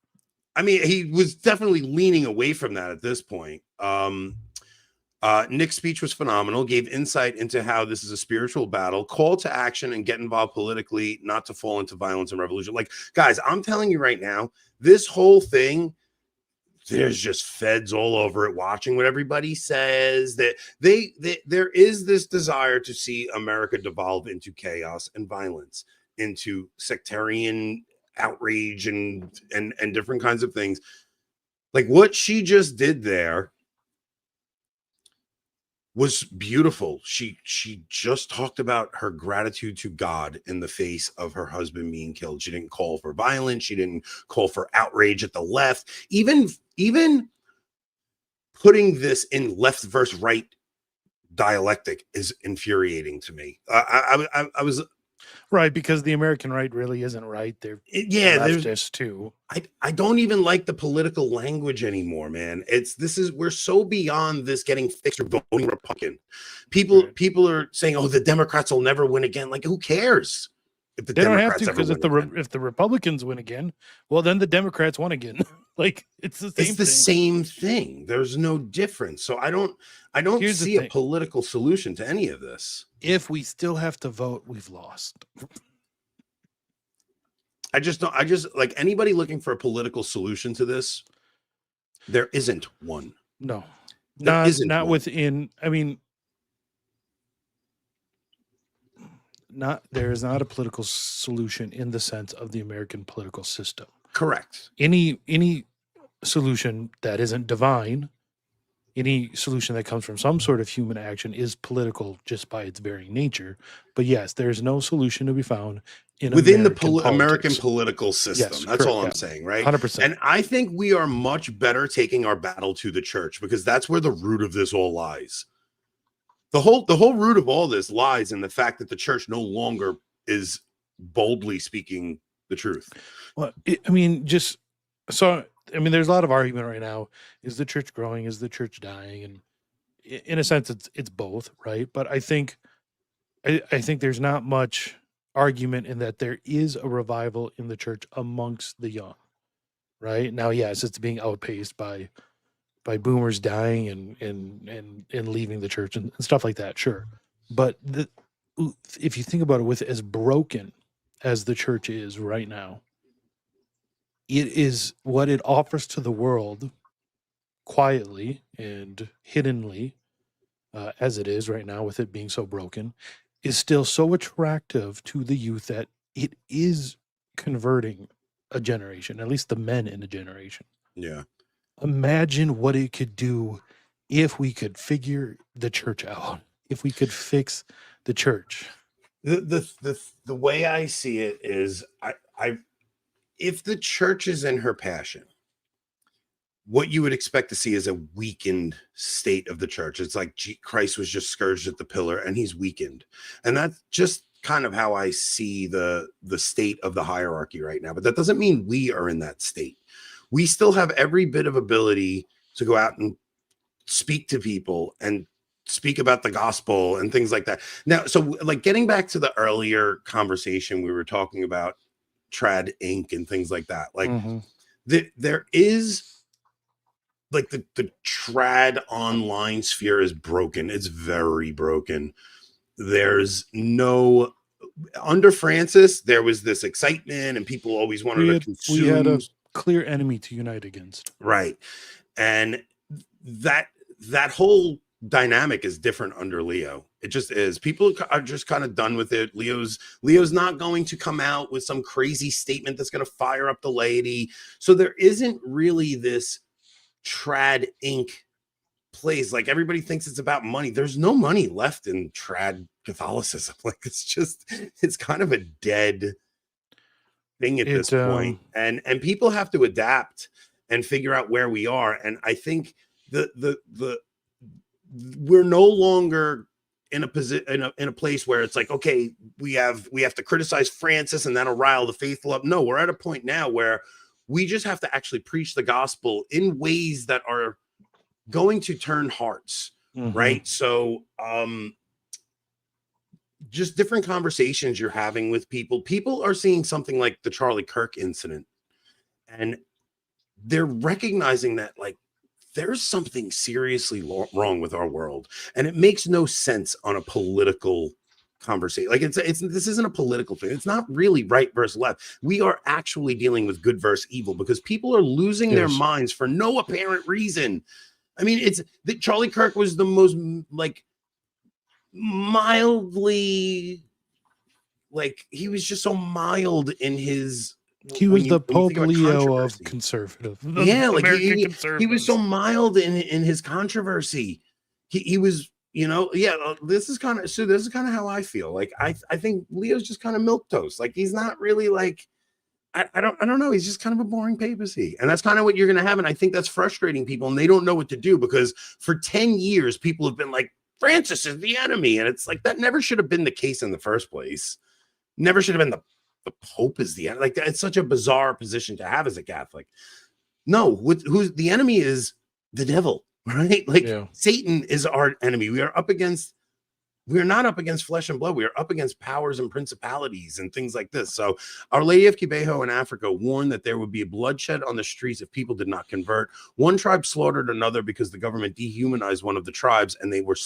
I mean, he was definitely leaning away from that at this point. Nick's speech was phenomenal, gave insight into how this is a spiritual battle, call to action and get involved politically, not to fall into violence and revolution. Like, guys, I'm telling you right now, this whole thing, there's just feds all over it watching what everybody says. That there is this desire to see America devolve into chaos and violence, into sectarian outrage and different kinds of things. Like what she just did there was beautiful. She just talked about her gratitude to God in the face of her husband being killed. She didn't call for violence. She didn't call for outrage at the left. Even putting this in left versus right dialectic is infuriating to me. I was right, because the American right really isn't right. They're leftist too. I don't even like the political language anymore, man. We're so beyond this getting fixed or voting Republican. People are saying, "Oh, the Democrats will never win again." Like, who cares? If the Democrats don't have to, because if the Republicans win again, well, then the Democrats won again. Like it's the same. It's the same thing. There's no difference. So I don't see a political solution to any of this. If we still have to vote, we've lost. I just like anybody looking for a political solution to this. There isn't one. No, not within. I mean, there is not a political solution in the sense of the American political system. Correct. Any solution that isn't divine, any solution that comes from some sort of human action is political just by its very nature. But yes, there is no solution to be found within the American political system. Yes, that's correct, all I'm saying, right? 100%. And I think we are much better taking our battle to the church, because that's where the root of this all lies. The whole root of all this lies in the fact that the church no longer is boldly speaking the truth. Well, there's a lot of argument right now. Is the church growing? Is the church dying? And in a sense, it's both, right? But I think there's not much argument in that there is a revival in the church amongst the young, right? Now, yes, it's being outpaced by boomers dying and leaving the church and stuff like that, sure. But if you think about it, with as broken as the church is right now, it is what it offers to the world quietly and hiddenly as it is right now with it being so broken, is still so attractive to the youth that it is converting a generation, at least the men in a generation. Yeah. Imagine what it could do if we could figure the church out, if we could fix the church. The way I see it is I if the church is in her passion, what you would expect to see is a weakened state of the church. It's like Christ was just scourged at the pillar and he's weakened. And that's just kind of how I see the state of the hierarchy right now. But that doesn't mean we are in that state. We still have every bit of ability to go out and speak to people and speak about the gospel and things like that. Now, so like getting back to the earlier conversation, we were talking about Trad Inc. and things like that. Like there is like the trad online sphere is broken. It's very broken. There's no, under Francis, there was this excitement and people always wanted to consume. We had a clear enemy to unite against. Right. And that whole dynamic is different under Leo. It just is. People are just kind of done with it. Leo's not going to come out with some crazy statement that's going to fire up the laity. So there isn't really this Trad Inc. plays. Like everybody thinks it's about money. There's no money left in trad Catholicism. Like it's kind of a dead thing at this point. And people have to adapt and figure out where we are. And I think we're no longer in a position in a place where it's like, okay, we have to criticize Francis and that'll rile the faithful up. No, we're at a point now where we just have to actually preach the gospel in ways that are going to turn hearts, right? So just different conversations you're having with people. People are seeing something like the Charlie Kirk incident, and they're recognizing that like there's something seriously wrong with our world, and it makes no sense on a political conversation. Like this isn't a political thing. It's not really right versus left. We are actually dealing with good versus evil because people are losing their minds for no apparent reason. I mean, it's that Charlie Kirk was the most like mildly, like he was just so mild in his. He was the Pope Leo of conservative. Yeah, like he was so mild in his controversy. He was, you know, yeah. This is kind of how I feel. Like I think Leo's just kind of milquetoast. Like he's not really like. I don't know. He's just kind of a boring papacy. And that's kind of what you're going to have. And I think that's frustrating people. And they don't know what to do because for 10 years, people have been like, Francis is the enemy. And it's like, that never should have been the case in the first place. Never should have been the Pope is the enemy. Like, it's such a bizarre position to have as a Catholic. No, who's the enemy is the devil, right? Like Satan is our enemy. We are not up against flesh and blood. We are up against powers and principalities and things like this. So Our Lady of Kibeho in Africa warned that there would be bloodshed on the streets if people did not convert. One tribe slaughtered another because the government dehumanized one of the tribes and they were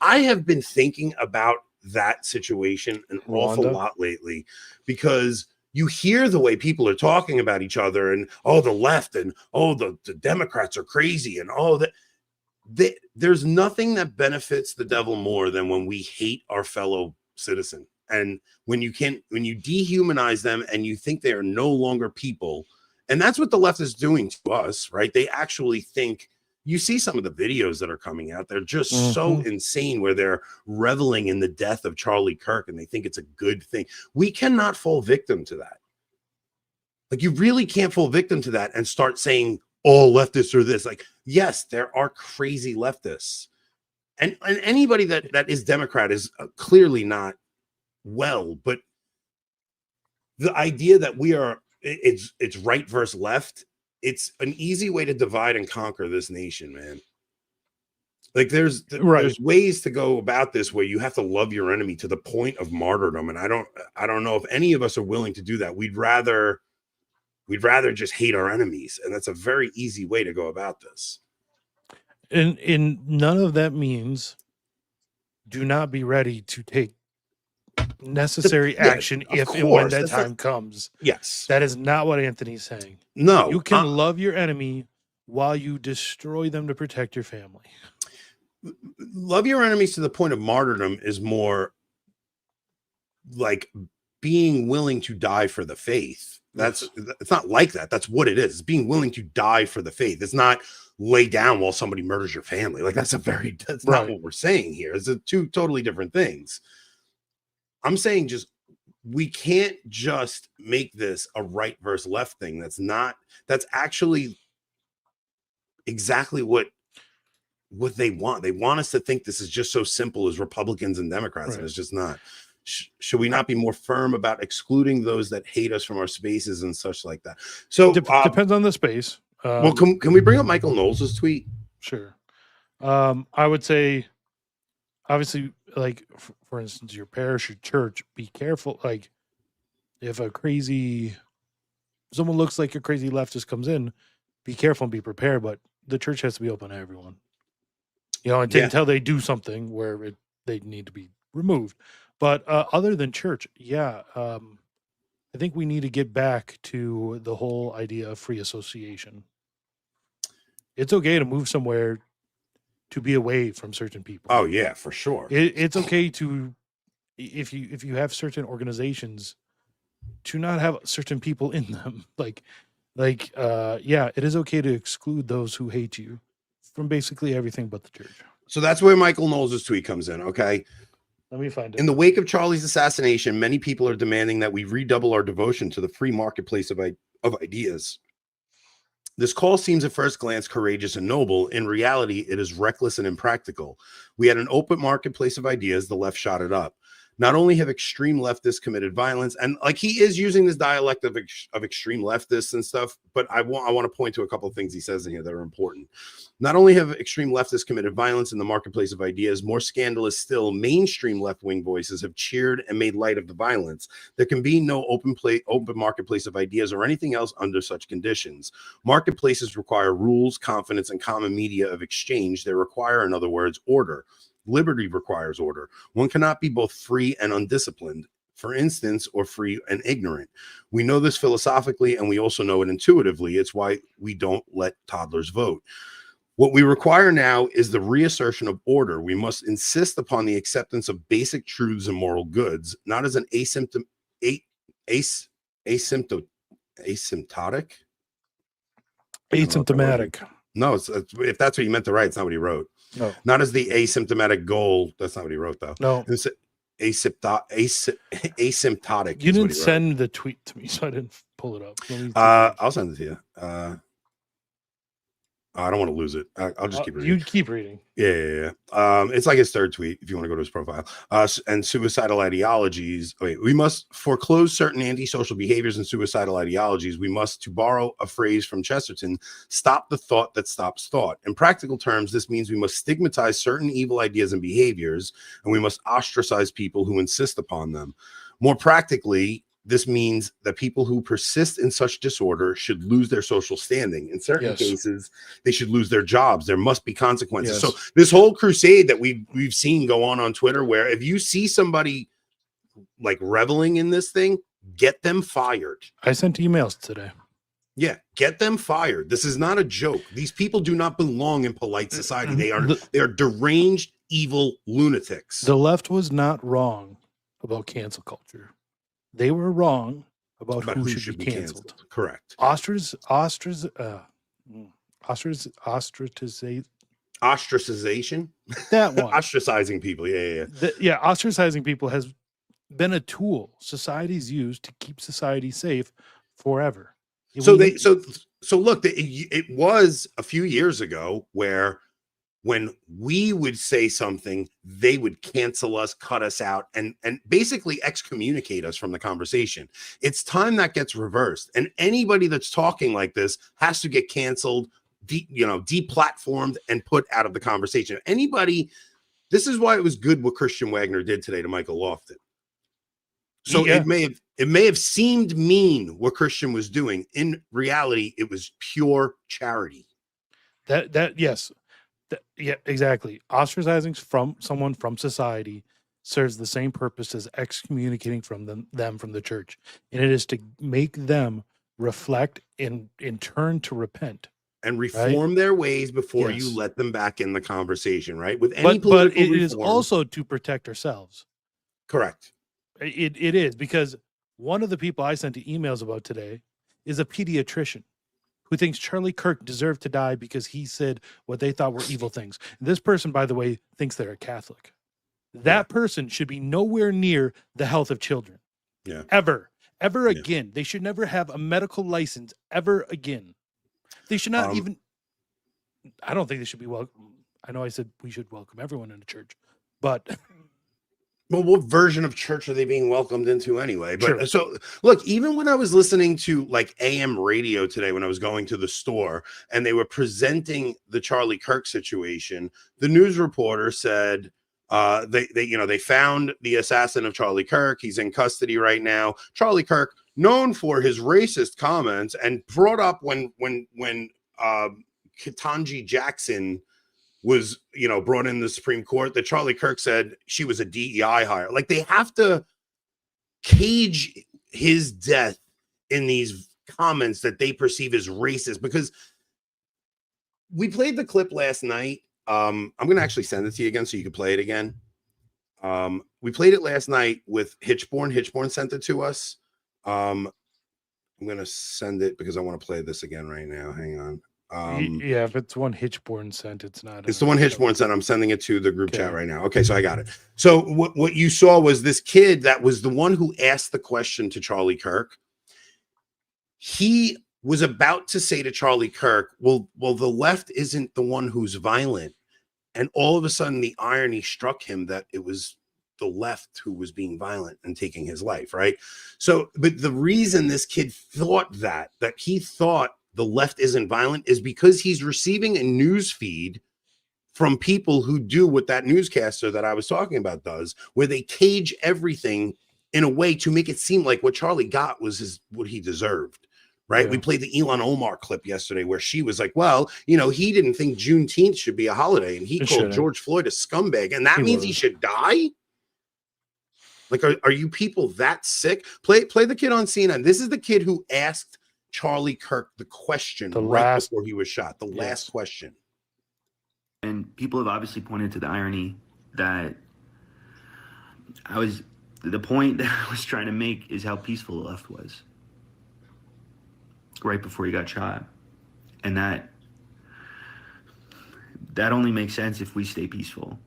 I have been thinking about that situation an awful lot lately because you hear the way people are talking about each other and, oh, the left and, oh, the Democrats are crazy and, oh, that. There's nothing that benefits the devil more than when we hate our fellow citizen. And when you dehumanize them and you think they are no longer people, and that's what the left is doing to us, right? They actually think, you see some of the videos that are coming out, they're just so insane where they're reveling in the death of Charlie Kirk and they think it's a good thing. We cannot fall victim to that. Like you really can't fall victim to that and start saying, all leftists are this. Like, yes, there are crazy leftists, and anybody that is Democrat is clearly not well. But the idea that it's right versus left, it's an easy way to divide and conquer this nation, man. Like there's ways to go about this where you have to love your enemy to the point of martyrdom, and I don't know if any of us are willing to do that. We'd rather just hate our enemies. And that's a very easy way to go about this. And none of that means do not be ready to take necessary action if and when that time comes. Yes. That is not what Anthony's saying. No. You can love your enemy while you destroy them to protect your family. love your enemies to the point of martyrdom is more like being willing to die for the faith. It's not like that. That's what it is. It's being willing to die for the faith. It's not lay down while somebody murders your family. Like that's not what we're saying here. It's two totally different things. I'm saying just we can't just make this a right versus left thing. That's actually exactly what they want. They want us to think this is just so simple as Republicans and Democrats, and it's just not. Should we not be more firm about excluding those that hate us from our spaces and such like that? So depends on the space. Well, can we bring up Michael Knowles' tweet? Sure. I would say, obviously, like for instance, your parish, your church, be careful. Like, if someone looks like a crazy leftist comes in, be careful and be prepared. But the church has to be open to everyone. You know, until they do something where they need to be removed. But other than church, I think we need to get back to the whole idea of free association. It's okay to move somewhere to be away from certain people. Oh yeah, for sure. It's okay to, if you have certain organizations, to not have certain people in them. It is okay to exclude those who hate you from basically everything but the church. So that's where Michael Knowles' tweet comes in. Okay. Let me find it. In the wake of Charlie's assassination, many people are demanding that we redouble our devotion to the free marketplace of ideas. This call seems at first glance courageous and noble. In reality, it is reckless and impractical. We had an open marketplace of ideas. The left shot it up. Not only have extreme leftists committed violence, and like he is using this dialect of extreme leftists and stuff, but I want to point to a couple of things he says in here that are important. Not only have extreme leftists committed violence in the marketplace of ideas, more scandalous still, mainstream left-wing voices have cheered and made light of the violence. There can be no open marketplace of ideas or anything else under such conditions. Marketplaces require rules, confidence, and common media of exchange. They require, in other words, order. Liberty requires order. One cannot be both free and undisciplined, for instance, or free and ignorant. We know this philosophically, and we also know it intuitively. It's why we don't let toddlers vote. What we require now is the reassertion of order. We must insist upon the acceptance of basic truths and moral goods, not as an asymptotic. No, if that's what you meant to write, it's not what he wrote. No, not as the asymptomatic goal. That's not what he wrote, though. No, it's asymptotic. You didn't send the tweet to me, so I didn't pull it up. I'll send it to you. I don't want to lose it. I'll just keep reading. You keep reading. Yeah. It's like his third tweet, if you want to go to his profile. And suicidal ideologies. We must foreclose certain antisocial behaviors and suicidal ideologies. We must, to borrow a phrase from Chesterton, stop the thought that stops thought. In practical terms, this means we must stigmatize certain evil ideas and behaviors, and we must ostracize people who insist upon them. More practically, this means that people who persist in such disorder should lose their social standing. In certain cases, they should lose their jobs. There must be consequences. So this whole crusade that we've seen go on Twitter, where if you see somebody like reveling in this thing, get them fired. I sent emails today. Yeah, get them fired. This is not a joke. These people do not belong in polite society. They are deranged, evil lunatics. The left was not wrong about cancel culture. They were wrong about who should be canceled. Correct. Ostracization. That one. Ostracizing people. Yeah. Ostracizing people has been a tool society's used to keep society safe forever. So look, it was a few years ago where when we would say something, they would cancel us, cut us out, and basically excommunicate us from the conversation. It's time that gets reversed. And anybody that's talking like this has to get canceled, deplatformed, and put out of the conversation. This is why it was good what Christian Wagner did today to Michael Lofton. So it may have seemed mean what Christian was doing. In reality, it was pure charity. Yes. Yeah, exactly. Ostracizing from someone from society serves the same purpose as excommunicating from them from the church, and it is to make them reflect and in turn to repent. and reform their ways before you Yes. let them back in the conversation, right? With any But political it is reform, also to protect ourselves. correct. It is, because one of the people I sent emails about today is a pediatrician who thinks Charlie Kirk deserved to die because he said what they thought were evil things. This person, by the way, thinks they're a Catholic. That person should be nowhere near the health of children. Yeah. Ever again. They should never have a medical license ever again. They should not even, I don't think they should be welcome. I know I said we should welcome everyone into church, but Well, what version of church are they being welcomed into anyway? But True. so look, even when I was listening to like AM radio today, when I was going to the store and they were presenting the Charlie Kirk situation, the news reporter said they found the assassin of Charlie Kirk. He's in custody right now. Charlie Kirk, known for his racist comments, and brought up when Ketanji Jackson was, brought in the Supreme Court, that Charlie Kirk said she was a DEI hire. Like, they have to cage his death in these comments that they perceive as racist, because we played the clip last night. I'm going to actually send it to you again so you can play it again. We played it last night with Hitchborn. Hitchborn sent it to us. I'm going to send it because I want to play this again right now. Hang on. yeah, if it's one Hitchborn sent, it's not. It's the one Hitchborn sent. I'm sending it to the group chat right now. Okay, so I got it. So what you saw was this kid that was the one who asked the question to Charlie Kirk. He was about to say to Charlie Kirk, well, the left isn't the one who's violent. And all of a sudden, the irony struck him that it was the left who was being violent and taking his life, right? So, but the reason this kid thought that he thought the left isn't violent is because he's receiving a news feed from people who do what that newscaster that I was talking about does, where they cage everything in a way to make it seem like what Charlie got was what he deserved, right? Yeah. We played the Elon Omar clip yesterday where she was like, well, he didn't think Juneteenth should be a holiday, and he called George Floyd a scumbag, and that means he should die? Like, are you people that sick? Play the kid on CNN. This is the kid who asked Charlie Kirk the question before he was shot. The last question. And people have obviously pointed to the irony that the point that I was trying to make is how peaceful the left was right before he got shot. And that only makes sense if we stay peaceful.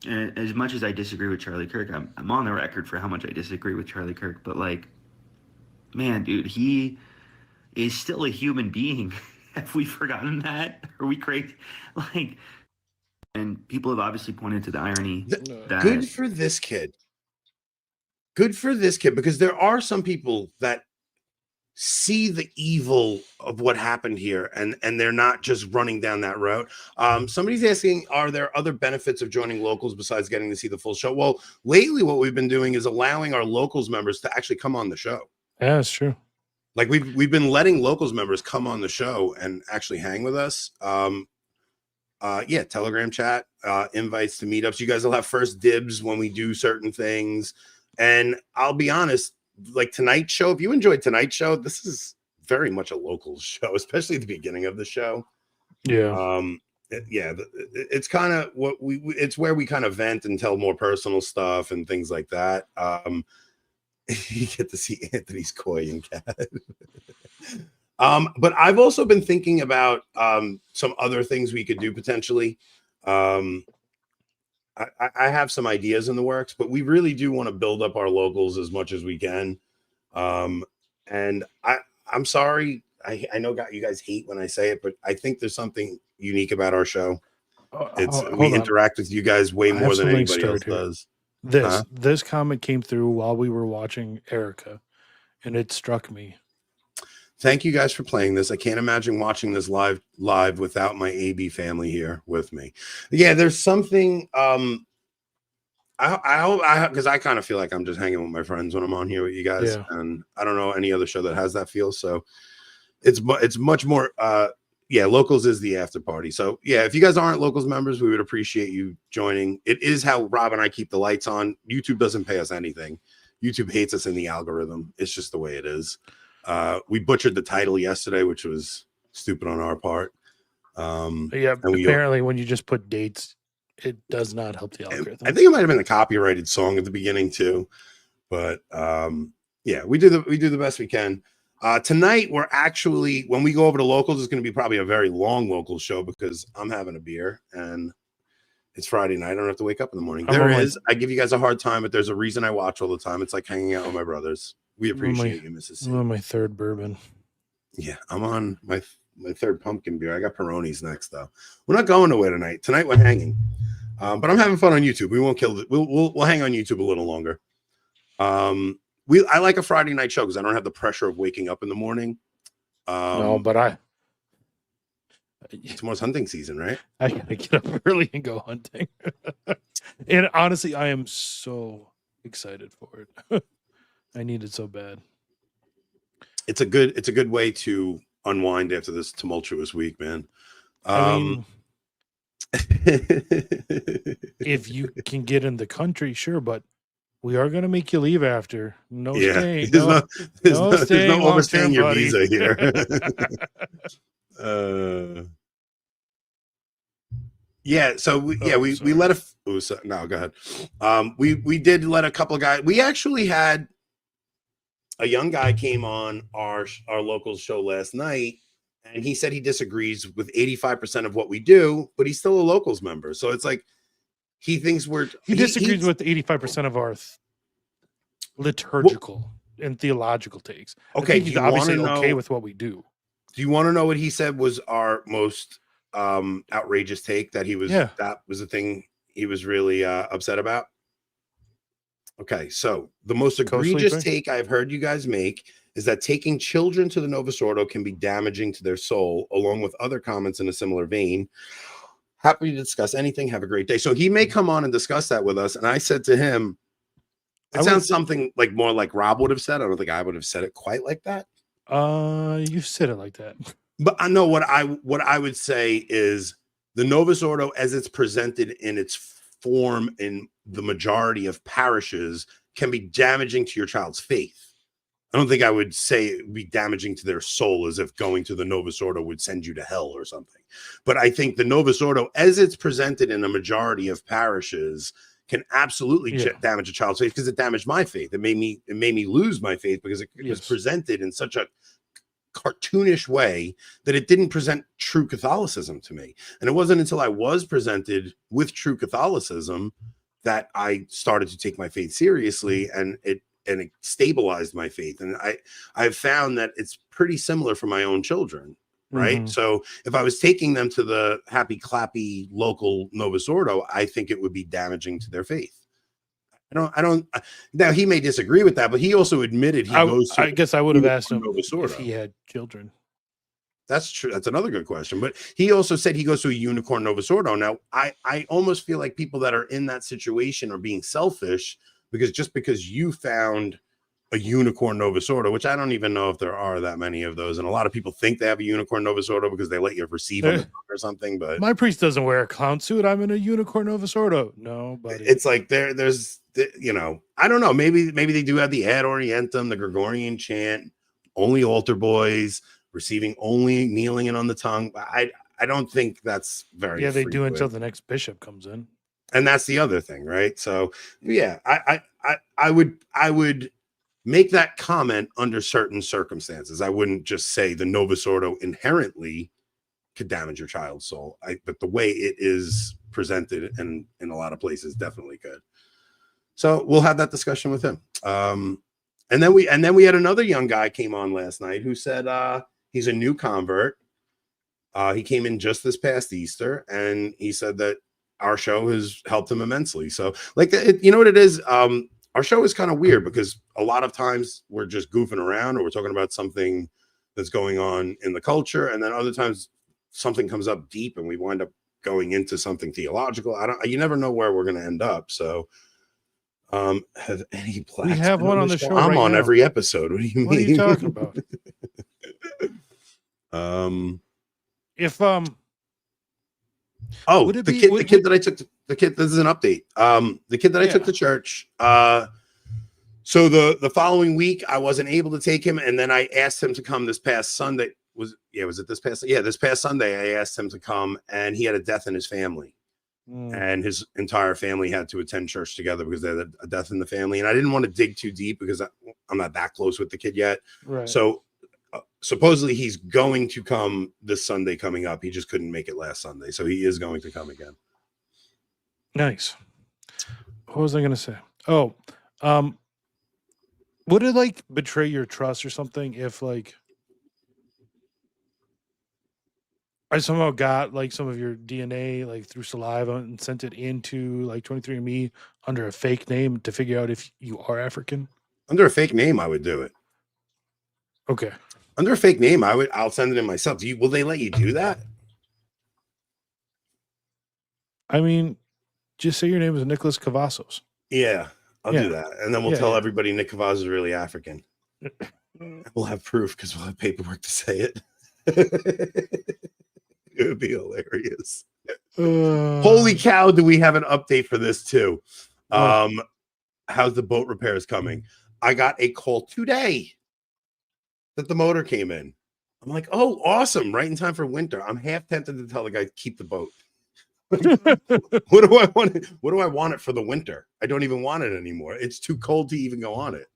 And as much as I disagree with Charlie Kirk, I'm on the record for how much I disagree with Charlie Kirk, but like, man, dude, he is still a human being. Have we forgotten that? Are we crazy? Like, and people have obviously pointed to the irony. Good for this kid. Good for this kid, because there are some people that see the evil of what happened here, and they're not just running down that road. Somebody's asking, are there other benefits of joining locals besides getting to see the full show? Well, lately what we've been doing is allowing our locals members to actually come on the show. Yeah, that's true. Like, we've been letting locals members come on the show and actually hang with us. Telegram chat, invites to meetups. You guys will have first dibs when we do certain things. And I'll be honest, like Tonight Show, if you enjoyed Tonight Show, this is very much a local show, especially at the beginning of the show. Yeah. It's kind of it's where we kind of vent and tell more personal stuff and things like that. You get to see Anthony's koi and cat. But I've also been thinking about some other things we could do potentially. I have some ideas in the works, but we really do want to build up our locals as much as we can. And I'm sorry. I know you guys hate when I say it, but I think there's something unique about our show. We interact with you guys way more than anybody else does. This comment came through while we were watching Erica, and it struck me. Thank you guys for playing this. I can't imagine watching this live without my AB family here with me. Yeah, there's something. I because I kind of feel like I'm just hanging with my friends when I'm on here with you guys, and I don't know any other show that has that feel. So it's much more. Locals is the after party. So yeah, if you guys aren't locals members, we would appreciate you joining. It is how Rob and I keep the lights on. YouTube doesn't pay us anything. YouTube hates us in the algorithm. It's just the way it is. We butchered the title yesterday, which was stupid on our part. Yeah, and we- apparently when you just put dates, it does not help the algorithm. I think it might have been a copyrighted song at the beginning too, but yeah, we do the best we can. Tonight we're actually, when we go over to locals, it's going to be probably a very long local show because I'm having a beer and it's Friday night. I don't have to wake up in the morning. I give you guys a hard time, but there's a reason I watch all the time. It's like hanging out with my brothers. We appreciate you, Mrs. C. I'm on my third bourbon. Yeah, I'm on my third pumpkin beer. I got Peroni's next though. We're not going nowhere tonight. Tonight we're hanging, but I'm having fun on YouTube. We won't kill it. We'll hang on YouTube a little longer. I like a Friday night show because I don't have the pressure of waking up in the morning. No, but tomorrow's hunting season, right? I gotta get up early and go hunting. And honestly, I am so excited for it. I need it so bad. It's a good way to unwind after this tumultuous week, man. I mean, if you can get in the country, sure, but we are going to make you leave after. No staying. There's no overstaying your buddy. visa here. Yeah, so we let no, go ahead. We did let a couple of guys. We actually had a young guy came on our local show last night, and he said he disagrees with 85% of what we do, but he's still a locals member. So it's like he thinks he disagrees with 85% of our liturgical and theological takes. Okay, I think he's obviously okay with what we do. Do you want to know what he said was our most outrageous take? That was the thing he was really upset about. Okay, so the most egregious take I've heard you guys make is that taking children to the Novus Ordo can be damaging to their soul, along with other comments in a similar vein. Happy to discuss anything. Have a great day. So he may come on and discuss that with us. And I said to him, it sounds something like more like Rob would have said. I don't think I would have said it quite like that. You said it like that. But I know what I would say is the Novus Ordo, as it's presented in its form in the majority of parishes, can be damaging to your child's faith. I don't think I would say it would be damaging to their soul, as if going to the Novus Ordo would send you to hell or something. But I think the Novus Ordo, as it's presented in a majority of parishes, can absolutely damage a child's faith, because it damaged my faith. It made me lose my faith because it was presented in such a cartoonish way that it didn't present true Catholicism to me. And it wasn't until I was presented with true Catholicism that I started to take my faith seriously, and it stabilized my faith. And I've found that it's pretty similar for my own children, right? Mm-hmm. So if I was taking them to the happy clappy local Novus Ordo, I think it would be damaging to their faith. I don't now he may disagree with that, but he also admitted goes to, I guess I would have asked him if he had children. That's true. That's another good question. But he also said he goes to a unicorn Novus Ordo. Now, I almost feel like people that are in that situation are being selfish, because you found a unicorn Novus Ordo, which I don't even know if there are that many of those. And a lot of people think they have a unicorn Novus Ordo because they let you receive them or something. But my priest doesn't wear a clown suit. I'm in a unicorn Novus Ordo. No, but it's like there's I don't know. Maybe they do have the Ad Orientem, the Gregorian chant, only altar boys, receiving only kneeling and on the tongue. I don't think that's very they frequent. do until the next bishop comes in. And that's the other thing, right? So yeah, I would make that comment under certain circumstances. I wouldn't just say the Novus Ordo inherently could damage your child's soul. But the way it is presented and in a lot of places definitely could. So we'll have that discussion with him. And then we had another young guy came on last night who said he's a new convert. He came in just this past Easter, and he said that our show has helped him immensely. So you know what it is? Our show is kind of weird because a lot of times we're just goofing around, or we're talking about something that's going on in the culture. And then other times something comes up deep and we wind up going into something theological. You never know where we're going to end up. So have any plans? We have one on the show. I'm on every episode. What do you mean? What are you talking about? The kid that I took this is an update. The kid that I took to church, so the following week I wasn't able to take him, and then I asked him to come this past Sunday. was it this past? Yeah, this past Sunday, I asked him to come, and he had a death in his family. And his entire family had to attend church together because they had a death in the family. And I didn't want to dig too deep because I'm not that close with the kid yet. Right. So supposedly he's going to come this Sunday coming up. He just couldn't make it last Sunday. So he is going to come again. Nice. What was I going to say? Oh, would it like betray your trust or something if like I somehow got like some of your DNA like through saliva and sent it into like 23andMe under a fake name to figure out if you are African? Under a fake name, I would do it. Okay. Under a fake name, I'll send it in myself. Will they let you do that? I mean, just say your name is Nicholas Cavazos. Yeah, I'll do that. And then we'll tell everybody Nick Cavazos is really African. We'll have proof because we'll have paperwork to say it. It would be hilarious. Holy cow, do we have an update for this too? How's the boat repairs coming? I got a call today that the motor came in. I'm like, oh, awesome. Right in time for winter. I'm half tempted to tell the guy, keep the boat. What do I want? What do I want it for the winter? I don't even want it anymore. It's too cold to even go on it.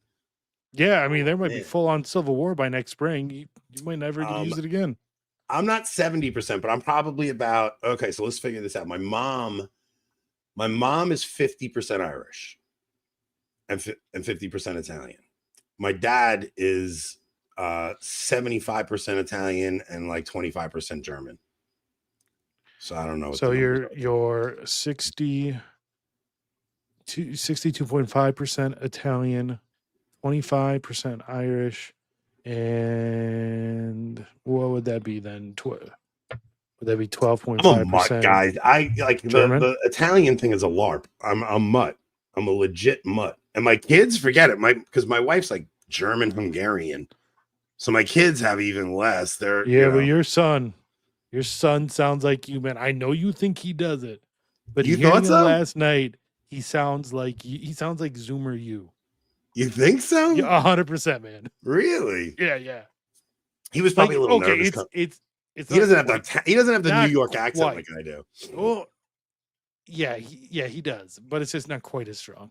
Yeah, I mean, there might be full on Civil War by next spring. You might never use it again. I'm not 70%, but I'm probably about, okay, so let's figure this out. My mom is 50% Irish and 50% Italian. My dad is 75% Italian and like 25% German. So I don't know. So you're 62.5% Italian, 25% Irish, and what would that be then? Would that be 12.5%? I'm a mutt, guys. I like the Italian thing is a LARP. I'm a mutt. I'm a legit mutt. And my kids, forget it. Because my wife's like German Hungarian. So my kids have even less. They're but your son sounds like you, man. I know you think he does it, but you thought so? Last night he sounds like Zoomer you. You think so? Yeah, 100%, man. Really? Yeah. He was probably a little nervous. It's he doesn't have the New York accent like I do. Well, yeah, he does, but it's just not quite as strong.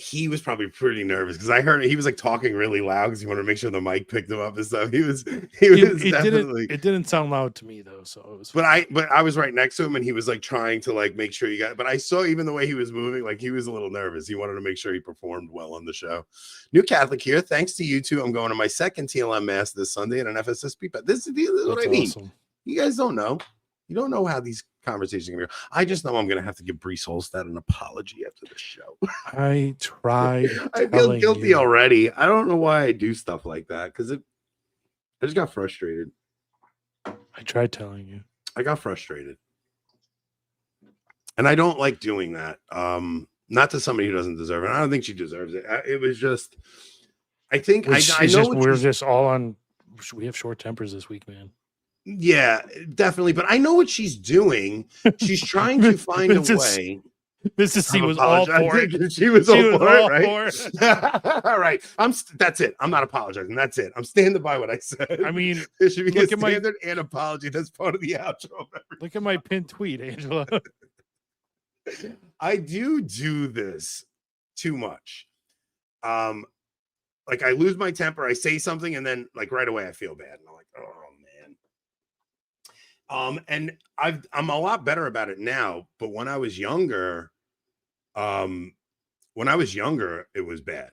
He was probably pretty nervous because I heard he was like talking really loud because he wanted to make sure the mic picked him up and stuff. It didn't sound loud to me though, so it was. But I was right next to him and he was like trying to like make sure you got. But I saw even the way he was moving, like he was a little nervous. He wanted to make sure he performed well on the show. New Catholic here, thanks to you two. I'm going to my second TLM mass this Sunday at an FSSP. But this is what I mean. Awesome. You guys don't know. You don't know how these conversations are going to be. I just know I'm going to have to give Brees Holstad an apology after the show. I tried. I feel guilty already. I don't know why I do stuff like that because I just got frustrated. I tried telling you. I got frustrated. And I don't like doing that. Not to somebody who doesn't deserve it. I don't think she deserves it. It was just, I think I know we're just all on. We have short tempers this week, man. Yeah, definitely. But I know what she's doing. She's trying to find a way. Mrs. C was all for it. She was all for it, right? All right. That's it. I'm not apologizing. That's it. I'm standing by what I said. I mean, there should be a standard and apology. That's part of the outro. Look at my pinned tweet, Angela. I do this too much. Like I lose my temper. I say something, and then like right away I feel bad, and I'm like, oh man. And I'm a lot better about it now. But when I was younger, it was bad.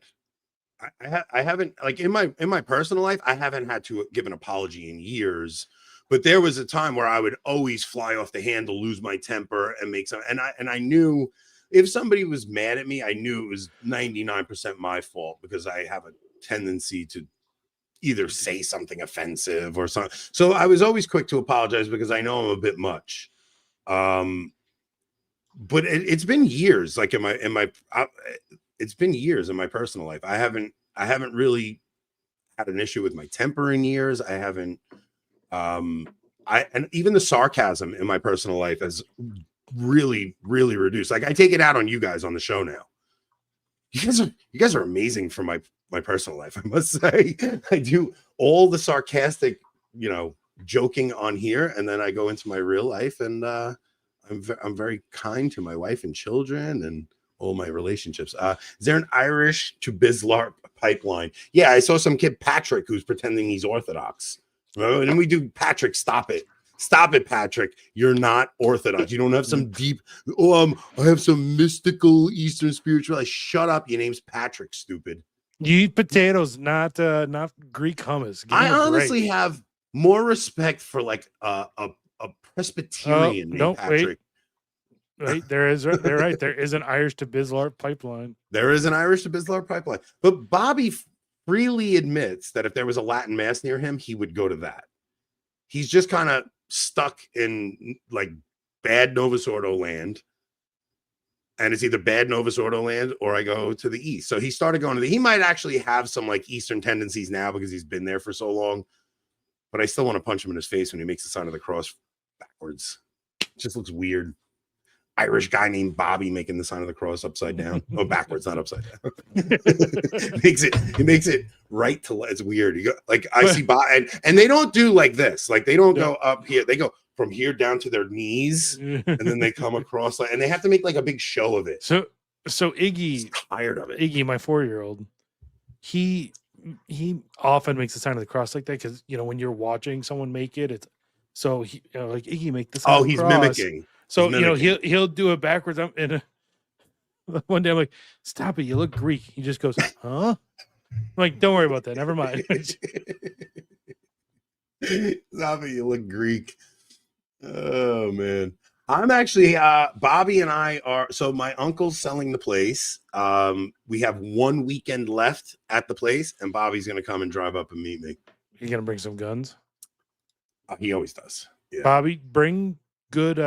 I haven't like in my personal life, I haven't had to give an apology in years. But there was a time where I would always fly off the handle, lose my temper, and make some. And I knew if somebody was mad at me, I knew it was 99% my fault because I have a tendency to either say something offensive or something. So I was always quick to apologize because I know I'm a bit much. But it's been years, like it's been years in my personal life. I haven't really had an issue with my temper in years. I haven't. And even the sarcasm in my personal life has really, really reduced. Like I take it out on you guys on the show now. You guys are amazing for my personal life. I must say, I do all the sarcastic joking on here, and then I go into my real life, and I'm very kind to my wife and children and all my relationships. Is there an Irish to Bizlarp pipeline? Yeah, I saw some kid Patrick who's pretending he's Orthodox. And then we do Patrick. Stop it, Patrick. You're not Orthodox. You don't have some deep. I have some mystical Eastern spirituality. Shut up. Your name's Patrick. Stupid. You eat potatoes, not Greek hummus. I honestly have more respect for like a Presbyterian named Patrick. Wait, there is. They're right. There is an Irish to Bizlarp pipeline. There is an Irish to Bizlarp pipeline. But Bobby freely admits that if there was a Latin mass near him, he would go to that. He's just kind of stuck in like bad Novus Ordo land. And it's either bad Novus Ordo land or I go to the east. So he started going to he might actually have some like Eastern tendencies now because he's been there for so long. But I still want to punch him in his face when he makes the sign of the cross backwards. It just looks weird. Irish guy named Bobby making the sign of the cross upside down. Oh, backwards, not upside down. It makes it right to left. It's weird. You go like I see Bobby, and they don't do like this. Like they don't go up here. They go from here down to their knees, and then they come across and they have to make like a big show of it. So Iggy, tired of it. Iggy, my 4-year-old, he often makes the sign of the cross like that because when you're watching someone make it, it's so he like Iggy make the sign. Oh, he's mimicking. So he'll do it backwards. And one day I'm like, stop it! You look Greek. He just goes, huh? I'm like, don't worry about that. Never mind. Stop it! You look Greek. Oh man, I'm actually Bobby and I are. So my uncle's selling the place. We have 1 weekend left at the place, and Bobby's gonna come and drive up and meet me. You gonna bring some guns? He always does. Yeah. Bobby, bring good.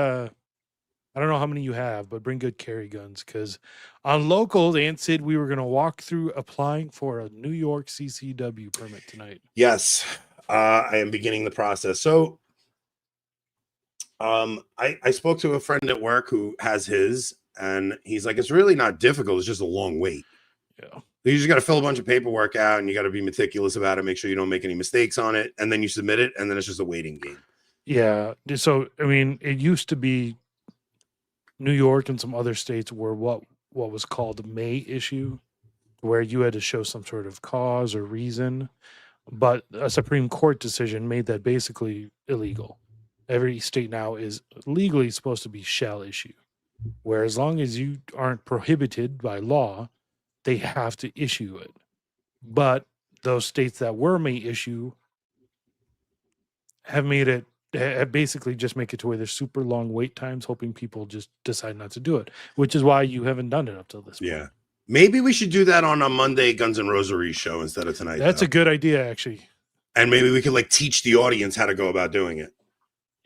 I don't know how many you have, but bring good carry guns because on locals, Aunt Sid, we were going to walk through applying for a New York CCW permit tonight. Yes, I am beginning the process. So I spoke to a friend at work who has his, and he's like, it's really not difficult. It's just a long wait. Yeah. You just got to fill a bunch of paperwork out and you got to be meticulous about it. Make sure you don't make any mistakes on it. And then you submit it. And then it's just a waiting game. Yeah. So, I mean, it used to be New York and some other states were what was called a May issue, where you had to show some sort of cause or reason. But a Supreme Court decision made that basically illegal. Every state now is legally supposed to be shall issue, where as long as you aren't prohibited by law, they have to issue it. But those states that were may issue have made it, have basically just make it to where there's super long wait times, hoping people just decide not to do it, which is why you haven't done it up till this point. Yeah. Maybe we should do that on a Monday Guns and Rosary show instead of tonight. That's a good idea, actually. And maybe we could like teach the audience how to go about doing it.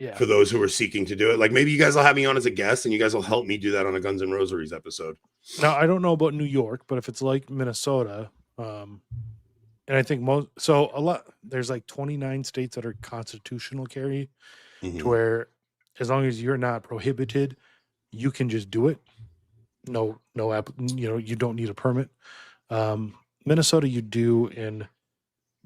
Yeah. For those who are seeking to do it. Like maybe you guys will have me on as a guest and you guys will help me do that on a Guns and Rosaries episode. Now, I don't know about New York, but if it's like Minnesota, and I think there's like 29 states that are constitutional carry, to where as long as you're not prohibited, you can just do it. No, you don't need a permit. Minnesota, you do. In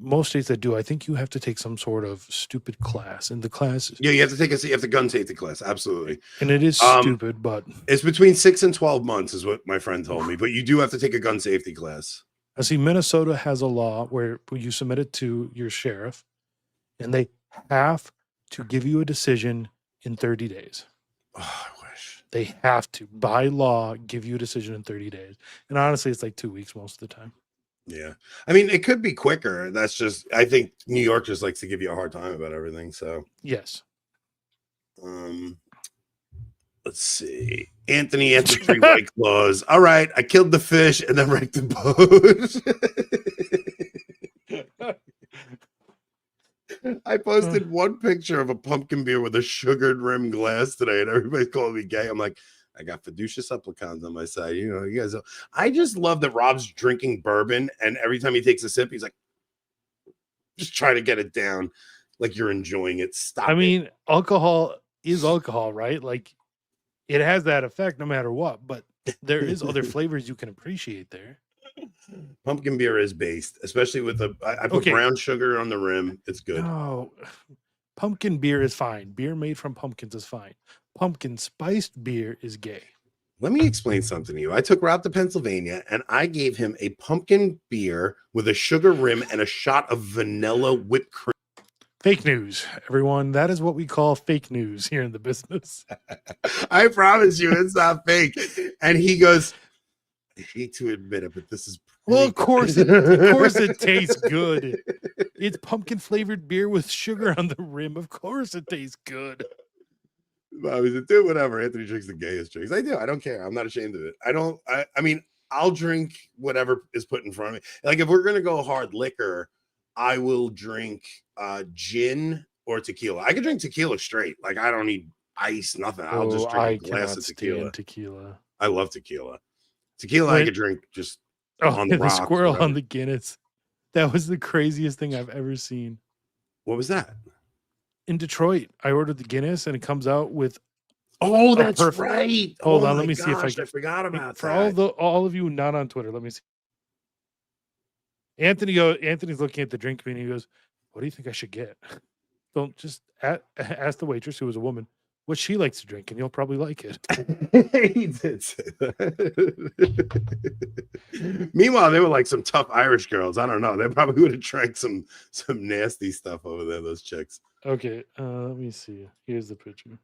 most states that do, I think you have to take some sort of stupid class. And the class, yeah, you have to take a gun safety class, absolutely. And it is stupid, but it's between 6 and 12 months, is what my friend told me. But you do have to take a gun safety class. I see Minnesota has a law where you submit it to your sheriff, and they have to give you a decision in 30 days. Oh, I wish. They have to, by law, give you a decision in 30 days. And honestly, it's like 2 weeks most of the time. Yeah. I mean, it could be quicker. That's just, I think New York just likes to give you a hard time about everything. So, yes. Let's see. Anthony answered 3 White Claws. All right. I killed the fish and then wrecked the boat. I posted one picture of a pumpkin beer with a sugared rim glass today, and everybody's calling me gay. I'm like, I got fiducia supplicans on my side. You guys. I just love that Rob's drinking bourbon, and every time he takes a sip, he's like, just try to get it down, like you're enjoying it. Stop. I mean, alcohol is alcohol, right? Like, it has that effect no matter what. But there is other flavors you can appreciate there. Pumpkin beer is based, especially with I put Okay. brown sugar on the rim. It's good. No, pumpkin beer is fine. Beer made from pumpkins is fine. Pumpkin spiced beer is gay. Let me explain something to you. I took Rob to Pennsylvania and I gave him a pumpkin beer with a sugar rim and a shot of vanilla whipped cream. Fake news, everyone. That is what we call fake news here in the business. I promise you, it's not fake. And he goes, I hate to admit it, but this is Well, of course, it it tastes good. It's pumpkin flavored beer with sugar on the rim. Of course, it tastes good. I was like, dude, whatever. Anthony drinks the gayest drinks. I do. I don't care. I'm not ashamed of it. I mean, I'll drink whatever is put in front of me. Like if we're gonna go hard liquor, I will drink gin or tequila. I could drink tequila straight. Like I don't need ice, nothing. I'll just drink a glass of tequila. Tequila. I love tequila. Tequila I could drink just on the rocks, squirrel whatever. on the Guinness. That was the craziest thing I've ever seen. What was that? In Detroit, I ordered the Guinness and it comes out with Oh, that's perfect- right. Hold Oh on, my let me see if I gosh, can- I forgot about for that. all of you not on Twitter. Let me see. Anthony's looking at the drink menu. He goes, "What do you think I should get?" Don't just ask the waitress, who was a woman, what she likes to drink, and you'll probably like it. He did say that. Meanwhile, they were like some tough Irish girls. I don't know. They probably would have drank some nasty stuff over there. Those chicks. Okay, let me see. Here's the picture.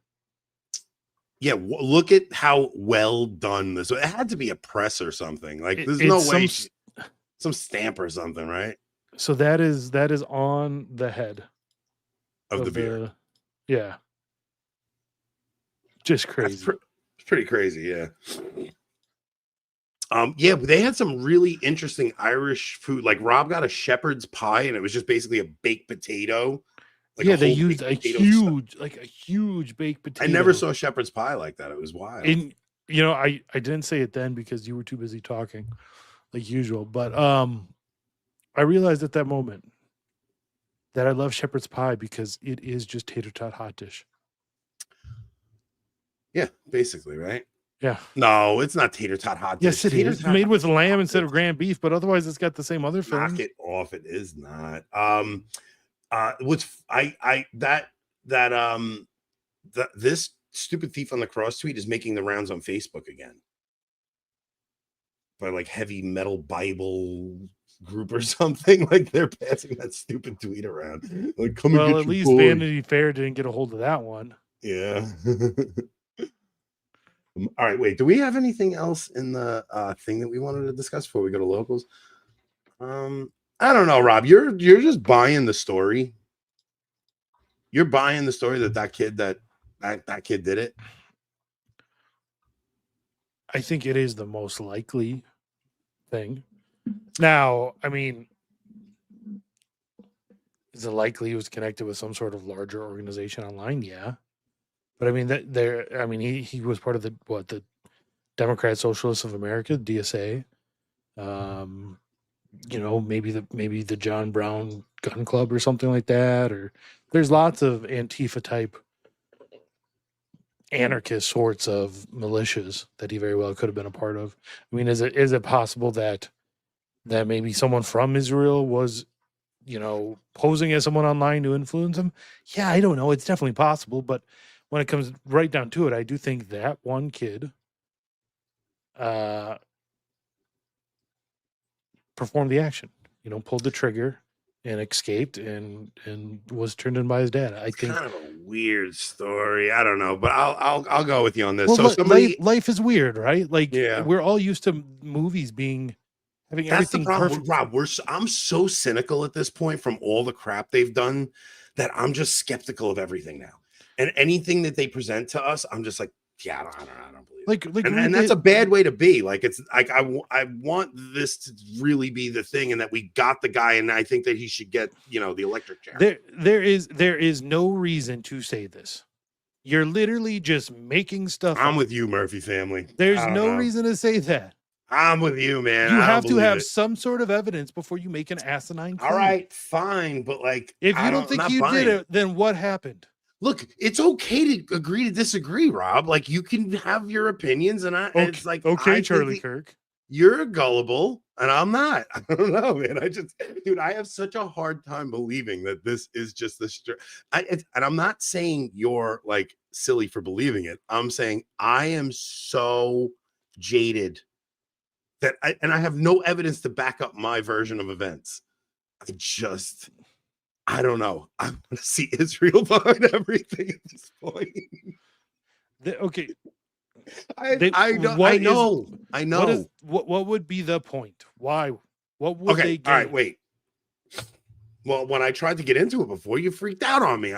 Yeah, look at how well done this. It had to be a press or something. Like there's no It's way some stamp or something, right? So that is on the head Of the beer. Yeah. Just crazy. It's pretty crazy, yeah. Yeah, but they had some really interesting Irish food. Like Rob got a shepherd's pie, and it was just basically a baked potato. Like yeah, they whole used baked a potato huge baked potato. I never saw shepherd's pie like that. It was wild. And I didn't say it then because you were too busy talking, like usual. But I realized at that moment that I love shepherd's pie because it is just tater tot hot dish. Yeah, basically, right? Yeah. No, it's not tater tot hot dish. Yes, it Tater is. tot Made hot with dish. lamb instead of ground beef, but otherwise it's got the same other Knock filling. it off. It is not. This stupid thief on the cross tweet is making the rounds on Facebook again by like heavy metal Bible group or something. Like they're passing that stupid tweet around. Like, come and Well, get at your least boy. Vanity Fair didn't get a hold of that one. Yeah. All right, wait. Do we have anything else in the thing that we wanted to discuss before we go to locals? I don't know, Rob. You're just buying the story. You're buying the story that kid did it. I think it is the most likely thing. Now, I mean, is it likely he was connected with some sort of larger organization online? Yeah. But I mean, he was part of the Democrat Socialists of America, DSA. Maybe the John Brown Gun Club or something like that, or there's lots of Antifa type anarchist sorts of militias that he very well could have been a part of. I mean, is it possible that maybe someone from Israel was, posing as someone online to influence him? Yeah, I don't know. It's definitely possible, but when it comes right down to it, I do think that one kid performed the action, pulled the trigger and escaped and was turned in by his dad. I think kind of a weird story. I don't know, but I'll go with you on this. well, So life is weird, right? Like, Yeah. we're all used to movies having that's the everything problem, perfect. Rob. I'm so cynical at this point from all the crap they've done that I'm just skeptical of everything now. And anything that they present to us, I'm just like, yeah, I don't believe it. And that's a bad way to be. Like, it's like I want this to really be the thing, and that we got the guy, and I think that he should get the electric chair. There is no reason to say this. You're literally just making stuff. I'm up. with you, Murphy family. There's no reason to say that. I'm with you, man. You I have don't to have believe it. some sort of evidence before you make an asinine claim. All right, fine, but like, If you don't think you did it, then what happened? Look, it's okay to agree to disagree, Rob. Like, you can have your opinions, and it's like, okay, I Charlie think Kirk. You're gullible, and I'm not. I don't know, man. Dude, I have such a hard time believing that this is just the. And I'm not saying you're like silly for believing it. I'm saying I am so jaded that I have no evidence to back up my version of events. I don't know. I want to see Israel behind everything at this point. Okay. I know. What would be the point? Why? What would they gain? All right, wait. Well, when I tried to get into it before, you freaked out on me.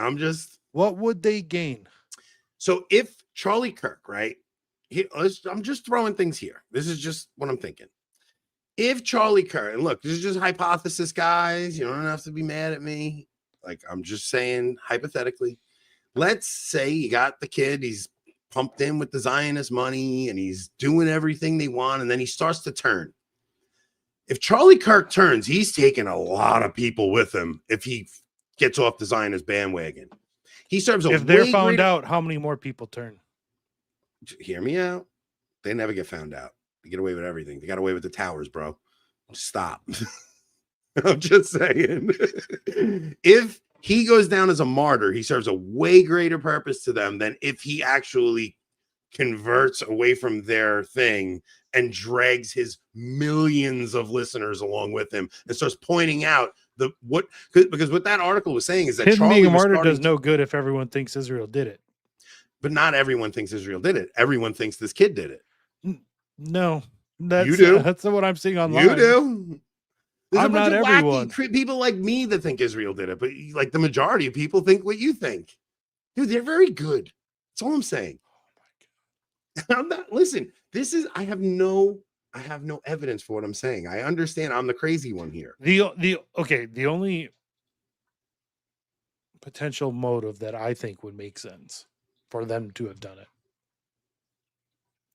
What would they gain? So if Charlie Kirk, right? I'm just throwing things here. This is just what I'm thinking. If Charlie Kirk, and look, this is just hypothesis, guys. You don't have to be mad at me. Like, I'm just saying hypothetically. Let's say you got the kid, he's pumped in with the Zionist money and he's doing everything they want, and then he starts to turn. If Charlie Kirk turns, he's taking a lot of people with him if he gets off the Zionist bandwagon. He serves a if they're found out, how many more people turn? Hear me out. They never get found out. They get away with everything. They got away with the towers, bro. Stop. I'm just saying. If he goes down as a martyr, he serves a way greater purpose to them than if he actually converts away from their thing and drags his millions of listeners along with him and starts pointing out because what that article was saying is that Him Charlie being a martyr does no good if everyone thinks Israel did it. But not everyone thinks Israel did it. Everyone thinks this kid did it. No, you do. That's what I'm seeing online. You do. There's I'm not everyone. People like me that think Israel did it, but like the majority of people think what you think. Dude, they're very good. That's all I'm saying. Oh my God. I'm not. Listen, I have no evidence for what I'm saying. I understand I'm the crazy one here. The only potential motive that I think would make sense for them to have done it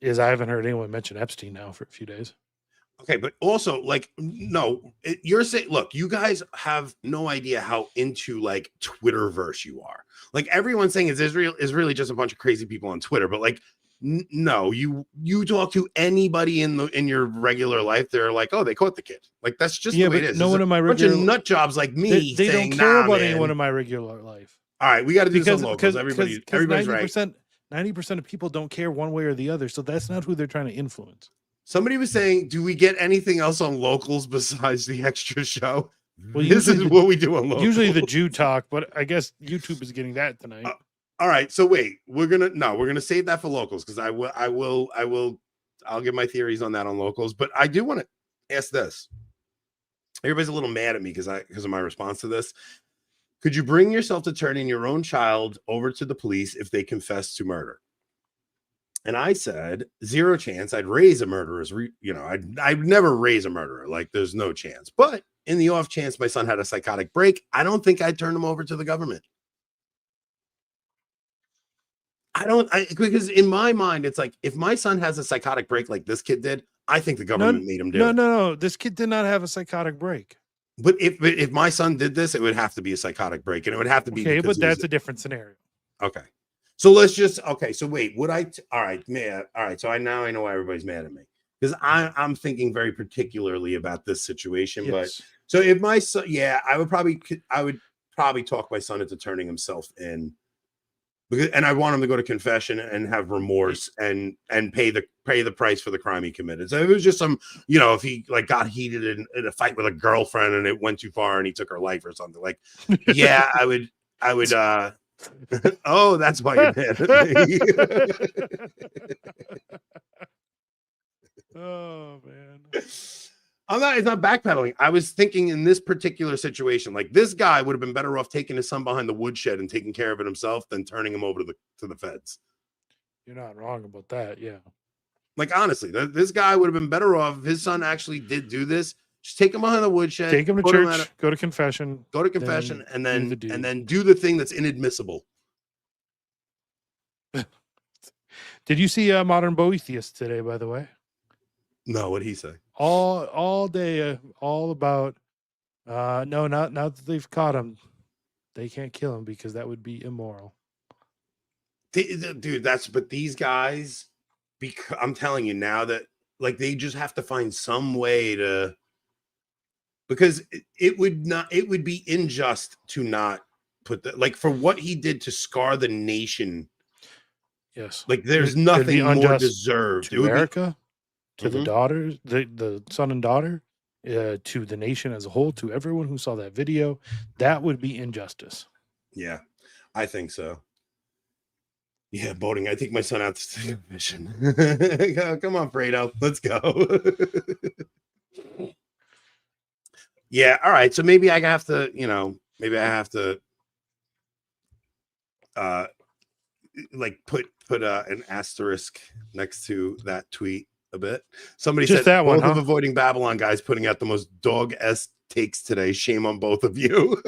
is I haven't heard anyone mention Epstein now for a few days. Okay, but also, like, no, you're saying, look, you guys have no idea how into like Twitterverse you are. Like, everyone's saying Israel is really just a bunch of crazy people on Twitter, but like, no, you talk to anybody in your regular life, they're like, oh, they caught the kid. Like, that's just the way it is. No one in my regular bunch of nut jobs like me. They don't care about anyone in my regular life. All right, we got to do some locals. Everybody's 90%, 90% of people don't care one way or the other, so that's not who they're trying to influence. Somebody was saying, do we get anything else on locals besides the extra show? Well, this is what we do on locals. Usually the Jew talk, but I guess YouTube is getting that tonight. All right, so wait, we're gonna save that for locals because I'll give my theories on that on locals. But I do want to ask this. Everybody's a little mad at me because of my response to this. Could you bring yourself to turning your own child over to the police if they confess to murder? And I said, 0 chance. I'd raise a murderer. I'd never raise a murderer. Like, there's no chance. But in the off chance my son had a psychotic break, I don't think I'd turn him over to the government. Because in my mind, it's like, if my son has a psychotic break like this kid did, I think the government made him do it. No. This kid did not have a psychotic break. But if my son did this, it would have to be a psychotic break, and it would have to be. Okay, but that's a different scenario. Okay. So let's just, so wait, all right, man. All right. So now I know why everybody's mad at me, because I'm thinking very particularly about this situation. Yes. But so if my son, I would probably talk my son into turning himself in, and I want him to go to confession and have remorse and pay the price for the crime he committed. So if it was just some, if he like got heated in a fight with a girlfriend and it went too far and he took her life or something, like, I would, oh, that's why you're mad at me. Oh man. It's not backpedaling. I was thinking in this particular situation, like, this guy would have been better off taking his son behind the woodshed and taking care of it himself than turning him over to the feds. You're not wrong about that, yeah. Like, honestly, this guy would have been better off if his son actually did do this. Just take him behind the woodshed, take him to church, go to confession, and then do the thing that's inadmissible. Did you see Modern Boethius today, by the way? No, what'd he say? All day, all about no, not now that they've caught him, they can't kill him because that would be immoral. Dude, but these guys, I'm telling you now that, like they just have to find some way to, because it would be unjust to not put the, like, for what he did to scar the nation. Yes. Like there's It'd be nothing more unjust deserved. It to would be, Erica, to the Mhm. daughters, the son and daughter, to the nation as a whole, to everyone who saw that video. That would be injustice. Yeah, I think so. Yeah, boating. I take my son out to take a mission. Come on, Fredo. Let's go. Yeah, all right. So maybe I have to, maybe I have to like put an asterisk next to that tweet a bit. Somebody Just said that one, both of huh? Avoiding Babylon guys putting out the most dog-esque takes today. Shame on both of you.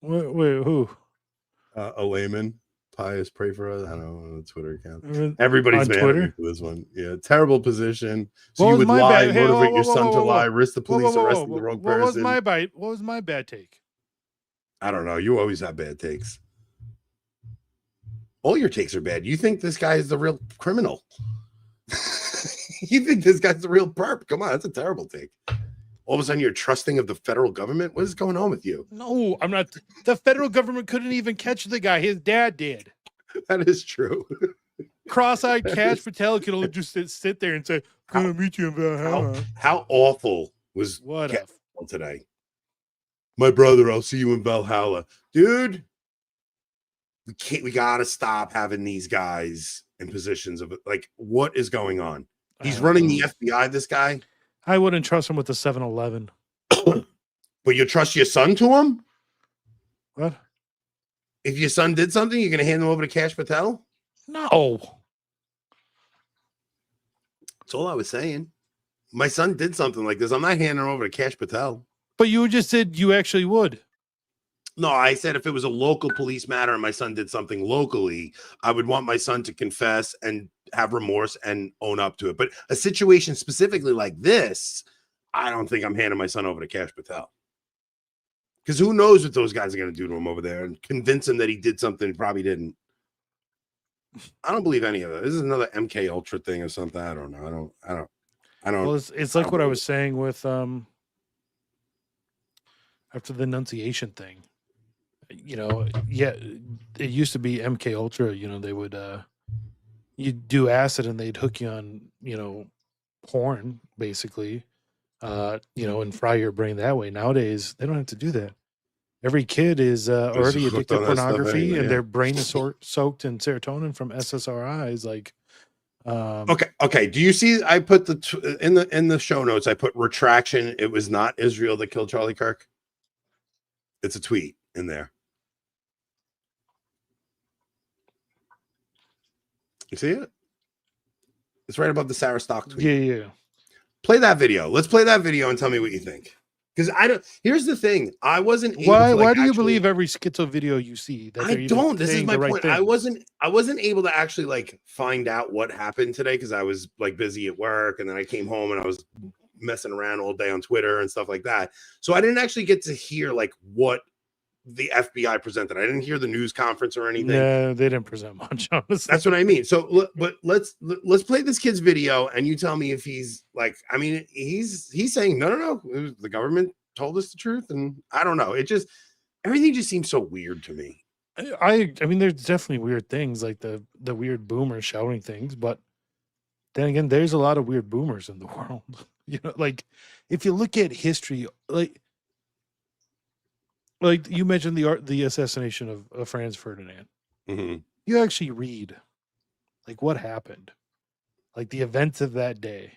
Wait, who? A layman. Pious, pray for us. I don't know, on the Twitter account. On Everybody's mad at me Twitter? for this one. Yeah, terrible position. So What you was would my lie, bad? Hey, motivate whoa, your whoa, son whoa, to whoa, lie, whoa. risk the police arresting the wrong What was person. my bite? What was my bad take? I don't know. You always have bad takes. All your takes are bad. You think this guy is the real criminal. You think this guy's the real perp. Come on, that's a terrible take. All of a sudden you're trusting of the federal government? What is going on with you? No, I'm not. The federal government couldn't even catch the guy. His dad did. That is true. Cross-eyed Cash Patel could only just sit there and say, "Gonna meet you in Valhalla." How awful was What a today? My brother, I'll see you in Valhalla. Dude, we gotta stop having these guys in positions of, like, what is going on? He's running the FBI, this guy. I wouldn't trust him with the 7-Eleven. But you trust your son to him? What? If your son did something, you're gonna hand him over to Cash Patel? No. That's all I was saying. My son did something like this. I'm not handing him over to Cash Patel. But you just said you actually would. No, I said if it was a local police matter and my son did something locally, I would want my son to confess and have remorse and own up to it. But a situation specifically like this, I don't think I'm handing my son over to Cash Patel. Because who knows what those guys are going to do to him over there and convince him that he did something he probably didn't. I don't believe any of it. This is another MK Ultra thing or something. I don't know. I don't. Well, it's like what I was saying with after the Annunciation thing. Yeah, it used to be MK Ultra. They would you'd do acid and they'd hook you on porn basically, and fry your brain that way. Nowadays they don't have to do that. Every kid is already addicted to pornography, anyway, and their brain is soaked in serotonin from SSRIs. Like, okay. Do you see? I put in the show notes. I put retraction. It was not Israel that killed Charlie Kirk. It's a tweet in there. You see it? It's right above the Sarah Stock tweet. yeah. Play that video. Let's play that video and tell me what you think. Because I don't. Here's the thing. I wasn't. Why do you believe every schizo video you see? That I don't. This is my point. I wasn't able to actually like find out what happened today because I was like busy at work, and then I came home and I was messing around all day on Twitter and stuff like that. So I didn't actually get to hear like what the FBI presented. I didn't hear the news conference or anything. No, they didn't present much. Honestly, that's what I mean. So, but let's play this kid's video, and you tell me if he's like. I mean, he's saying no. The government told us the truth, and I don't know. It just everything just seems so weird to me. I mean, there's definitely weird things like the weird boomers shouting things, but then again, there's a lot of weird boomers in the world. Like if you look at history, like you mentioned the assassination of Franz Ferdinand. Mm-hmm. You actually read like what happened, like the events of that day.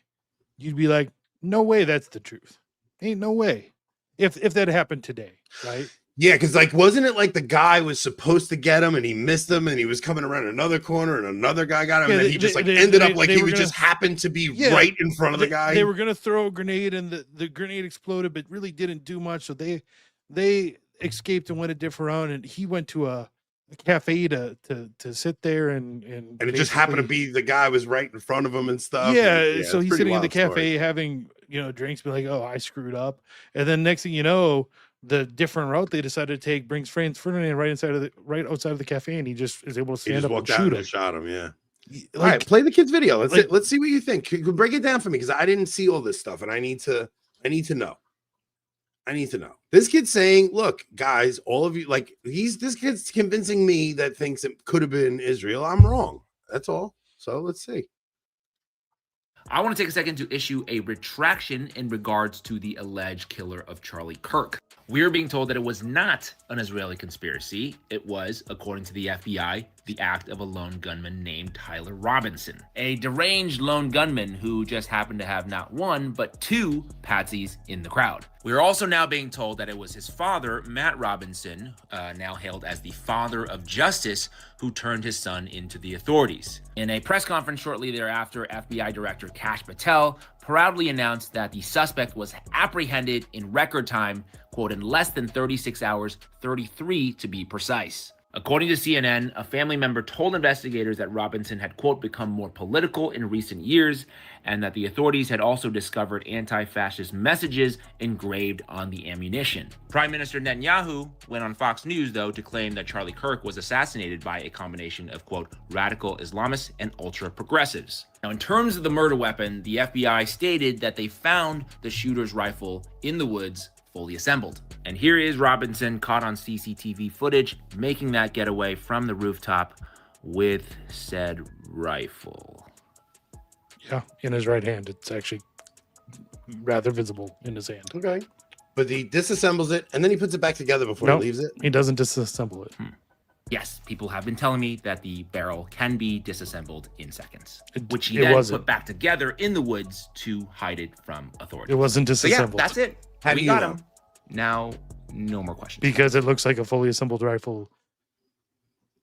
You'd be like, no way, that's the truth. Ain't no way. If that happened today, right? Yeah, because like wasn't it like the guy was supposed to get him and he missed him and he was coming around another corner and another guy got him and then he just ended up like he just happened to be right in front of the guy. They were gonna throw a grenade and the grenade exploded, but really didn't do much. So they escaped and went a different route, and he went to a cafe to sit there and it just happened to be the guy was right in front of him and stuff. Yeah, so he's sitting in the cafe having drinks, be like, oh, I screwed up, and then next thing you know, the different route they decided to take brings Franz Ferdinand right outside of the cafe, and he just is able to stand up and shoot him. Shot him, yeah. All right, play the kid's video. Let's see what you think. Break it down for me because I didn't see all this stuff, and I need to know. I need to know. This kid's saying, "Look, guys, all of you, like this kid's convincing me that thinks it could have been Israel. I'm wrong. That's all. So let's see." I want to take a second to issue a retraction in regards to the alleged killer of Charlie Kirk. We are being told that it was not an Israeli conspiracy. It was, according to the FBI, the act of a lone gunman named Tyler Robinson, a deranged lone gunman who just happened to have not one, but two patsies in the crowd. We are also now being told that it was his father, Matt Robinson, now hailed as the father of justice, who turned his son into the authorities. In a press conference shortly thereafter, FBI Director Kash Patel proudly announced that the suspect was apprehended in record time, quote, in less than 36 hours, 33 to be precise. According to CNN, a family member told investigators that Robinson had, quote, become more political in recent years, and that the authorities had also discovered anti-fascist messages engraved on the ammunition. Prime Minister Netanyahu went on Fox News, though, to claim that Charlie Kirk was assassinated by a combination of, quote, radical Islamists and ultra-progressives. Now, in terms of the murder weapon, the FBI stated that they found the shooter's rifle in the woods, fully assembled. And here is Robinson caught on CCTV footage making that getaway from the rooftop with said rifle. Yeah, in his right hand. It's actually rather visible in his hand. Okay. But he disassembles it and then he puts it back together before he leaves it? He doesn't disassemble it. Yes, people have been telling me that the barrel can be disassembled in seconds, which he it then wasn't. put back together in the woods to hide it from authorities. It wasn't So yeah, disassembled. that's it. How do We you got know? him. Now, no more questions. Because it looks like a fully assembled rifle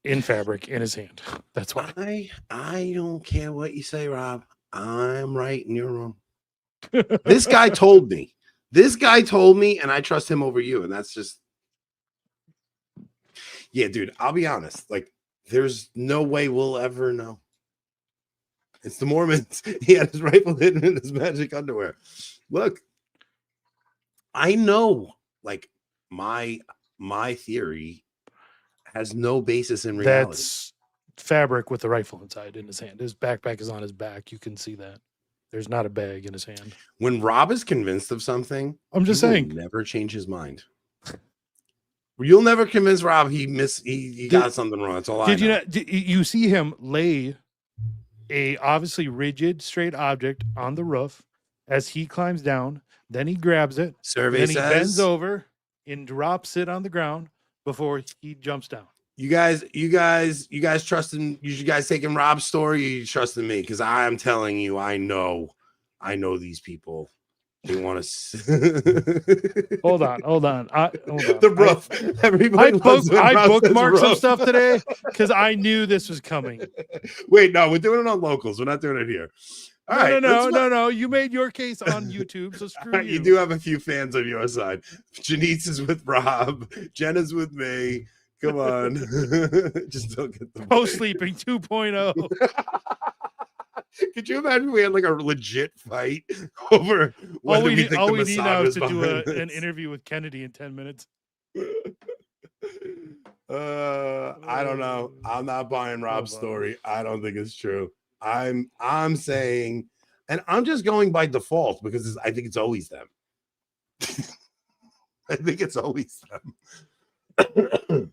in fabric in his hand. That's why. I don't care what you say, Rob. I'm right and you're wrong. This guy told me. This guy told me, and I trust him over you. And that's just, yeah, dude, I'll be honest. Like, there's no way we'll ever know. It's the Mormons. He had his rifle hidden in his magic underwear. Look, I know, like, my theory has no basis in reality. That's fabric with the rifle inside in his hand. His backpack is on his back. You can see that. There's not a bag in his hand. When Rob is convinced of something, I'm just he will saying. never change his mind. You'll never convince Rob he got something wrong. That's all I know. Did you see him lay a obviously rigid, straight object on the roof as he climbs down? Then he grabs it. Survey Then he says bends over and drops it on the ground before he jumps down. you guys trusting you guys taking Rob's story, or you trusting me? Because I am telling you, I know these people. They want to Hold on. Hold on. The roof. Everybody I bookmarked some stuff today because I knew this was coming. Wait, no, we're doing it on locals. We're not doing it here. All right, No. You made your case on YouTube, so screw you. You do have a few fans on your side. Janice is with Rob. Jenna's with me. Come on. Just don't get the Co-sleeping 2.0. Could you imagine if we had like a legit fight over All we think need, the all we need now is Mossad to do behind an this? interview with Kennedy in 10 minutes. I don't know. I'm not buying Rob's Hold on. story. I don't think it's true. I'm saying, and I'm just going by default because I think it's always them. I think it's always them.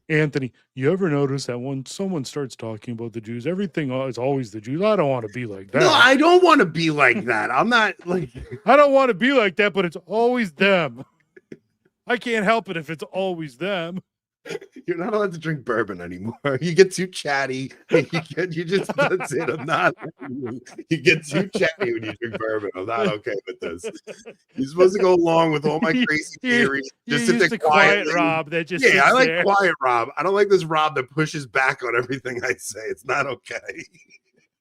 Anthony, you ever notice that when someone starts talking about the Jews, everything is always the Jews? I don't want to be like that. No, I don't want to be like that. I'm not like I don't want to be like that, but it's always them. I can't help it if it's always them. you're not allowed to drink bourbon anymore. You get too chatty. That's it. I'm not. You get too chatty when you drink bourbon. I'm not okay with this. You're supposed to go along with all my crazy theories. You Just sit used there to quiet quietly. Rob that just Yeah, I sits like there. quiet Rob. I don't like this Rob that pushes back on everything I say. It's not okay.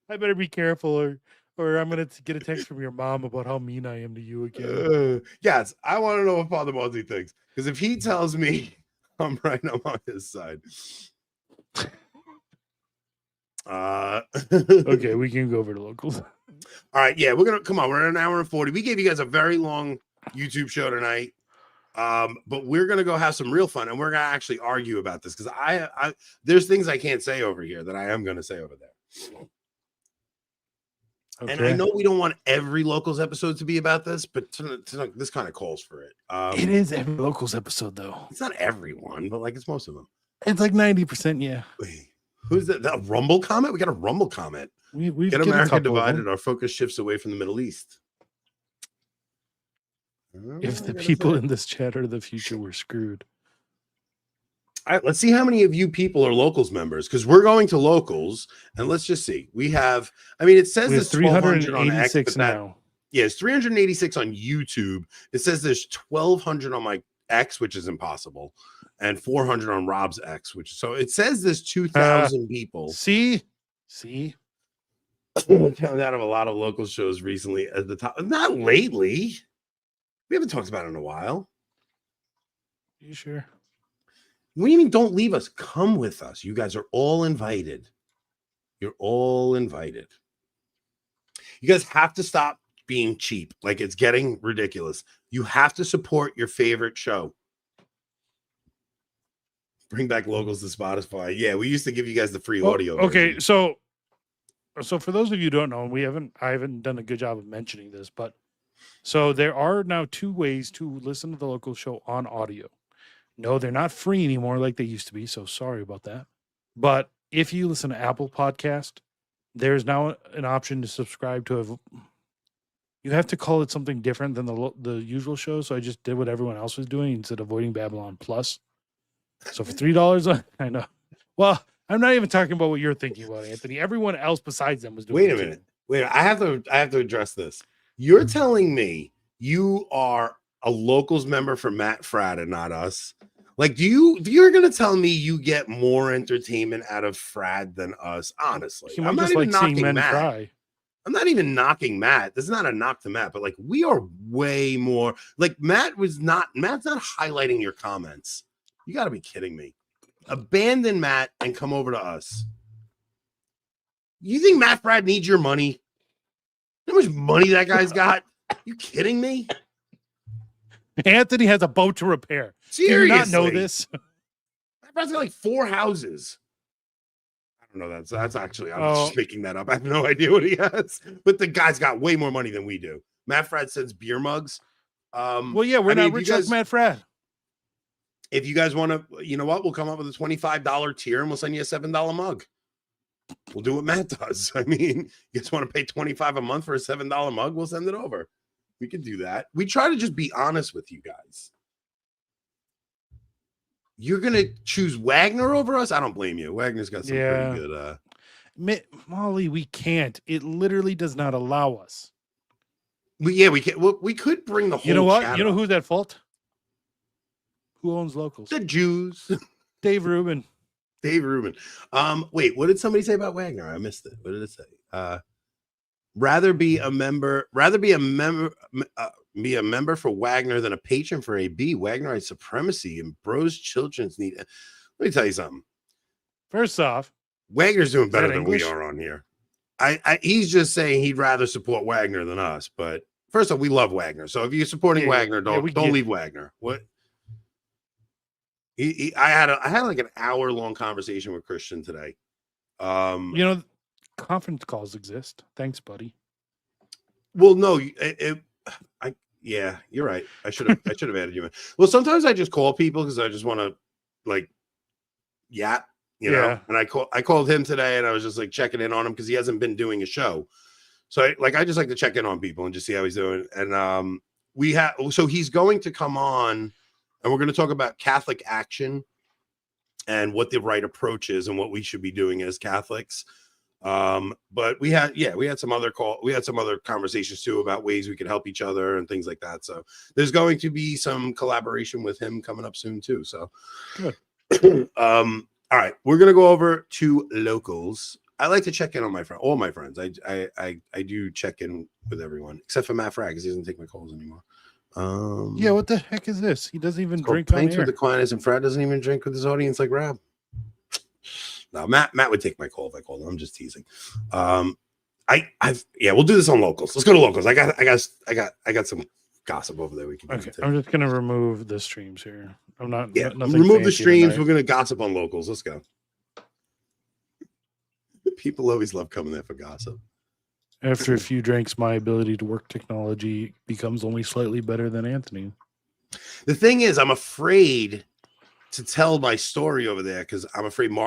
I better be careful or I'm going to get a text from your mom about how mean I am to you again. Yes, I want to know what Father Mosey thinks. Because if he tells me I'm right, I'm on his side. Okay, we can go over to locals. All right, yeah, we're at an hour and 40. We gave you guys a very long YouTube show tonight. But we're gonna go have some real fun and we're gonna actually argue about this because I there's things I can't say over here that I am gonna say over there. And I know we don't want every locals episode to be about this, but this kind of calls for it. It is every locals episode, though. It's not everyone, but like it's most of them. It's like 90%. Yeah. Wait, who's that? That Rumble comment? We got a Rumble comment. We've Get America divided. Our focus shifts away from the Middle East. If the people in this chat are the future, we're screwed. All right, let's see how many of you people are locals members, because we're going to locals, and let's just see. We have, I mean, it says there's 386 now. Yeah, it's 386 on YouTube. It says there's 1,200 on my X, which is impossible, and 400 on Rob's X, which so it says there's 2,000 people. See, Coming out of a lot of local shows recently at the top. Not lately. We haven't talked about it in a while. You sure? What do you mean don't leave us? Come with us. You guys are all invited. You're all invited. You guys have to stop being cheap. Like, it's getting ridiculous. You have to support your favorite show. Bring back locals to Spotify. Yeah, we used to give you guys the free audio. Okay, version. so for those of you who don't know, I haven't done a good job of mentioning this, but so there are now 2 ways to listen to the local show on audio. No, they're not free anymore like they used to be, so sorry about that. But if you listen to Apple Podcast, there's now an option to subscribe to you have to call it something different than the usual show, so I just did what everyone else was doing instead of Avoiding Babylon Plus. So for $3, I know. Well, I'm not even talking about what you're thinking about, Anthony. Everyone else besides them was doing Wait a minute. I have to address this. You're telling me you are a locals member for Matt Fradd and not us? Like, you're gonna tell me you get more entertainment out of Fradd than us? Honestly, He might just like seeing men cry. I'm not even knocking Matt. This is not a knock to Matt, but like, we are way more like Matt's not highlighting your comments. You got to be kidding me. Abandon Matt and come over to us. You think Matt Fradd needs your money? How much money that guy's got? You kidding me? Anthony has a boat to repair. Seriously. Do you not know this? Matt Fradd's got like 4 houses. I don't know. That's actually, I'm just making that up. I have no idea what he has. But the guy's got way more money than we do. Matt Fradd sends beer mugs. Well, yeah, we're not rich like Matt Fradd. If you guys want to, you know what? We'll come up with a $25 tier and we'll send you a $7 mug. We'll do what Matt does. I mean, you guys want to pay $25 a month for a $7 mug? We'll send it over. We can do that. We try to just be honest with you guys. You're going to choose Wagner over us? I don't blame you. Wagner's got some pretty good. Molly, we can't. It literally does not allow us. We can't. Well, we could bring the whole. You know what? You know who's at fault? Who owns locals? The Jews. Dave Rubin. Wait, what did somebody say about Wagner? I missed it. What did it say? Rather be a member for Wagner than a patron for AB. Wagnerite supremacy and bros children's need. Let me tell you something. First off, Wagner's doing better than we are on here. He's just saying he'd rather support Wagner than us. But first off, we love Wagner. So if you're supporting Wagner, don't leave Wagner. What? I had like an hour-long conversation with Christian today. Conference calls exist. Thanks, buddy. Well, no, yeah, you're right. I should have added you in. Well, sometimes I just call people because I just want to like, you know. And I called him today, and I was just like checking in on him because he hasn't been doing a show. So I just like to check in on people and just see how he's doing. And so he's going to come on. And we're going to talk about Catholic action and what the right approach is and what we should be doing as Catholics. But we had some other conversations too about ways we could help each other and things like that. So there's going to be some collaboration with him coming up soon too. So good. All right, we're going to go over to locals. I like to check in on all my friends. I do check in with everyone except for Matt Fradd because he doesn't take my calls anymore. What the heck is this? He doesn't even drink on pints air. With Aquinas, and Fradd doesn't even drink with his audience like Rab. No, Matt would take my call if I called him. I'm just teasing. We'll do this on locals. Let's go to locals. I got some gossip over there we can do. I'm just gonna remove the streams here. I'm not. Yeah, remove the streams. Tonight. We're gonna gossip on locals. Let's go. People always love coming there for gossip. After a few drinks, my ability to work technology becomes only slightly better than Anthony. The thing is, I'm afraid to tell my story over there because I'm afraid Mark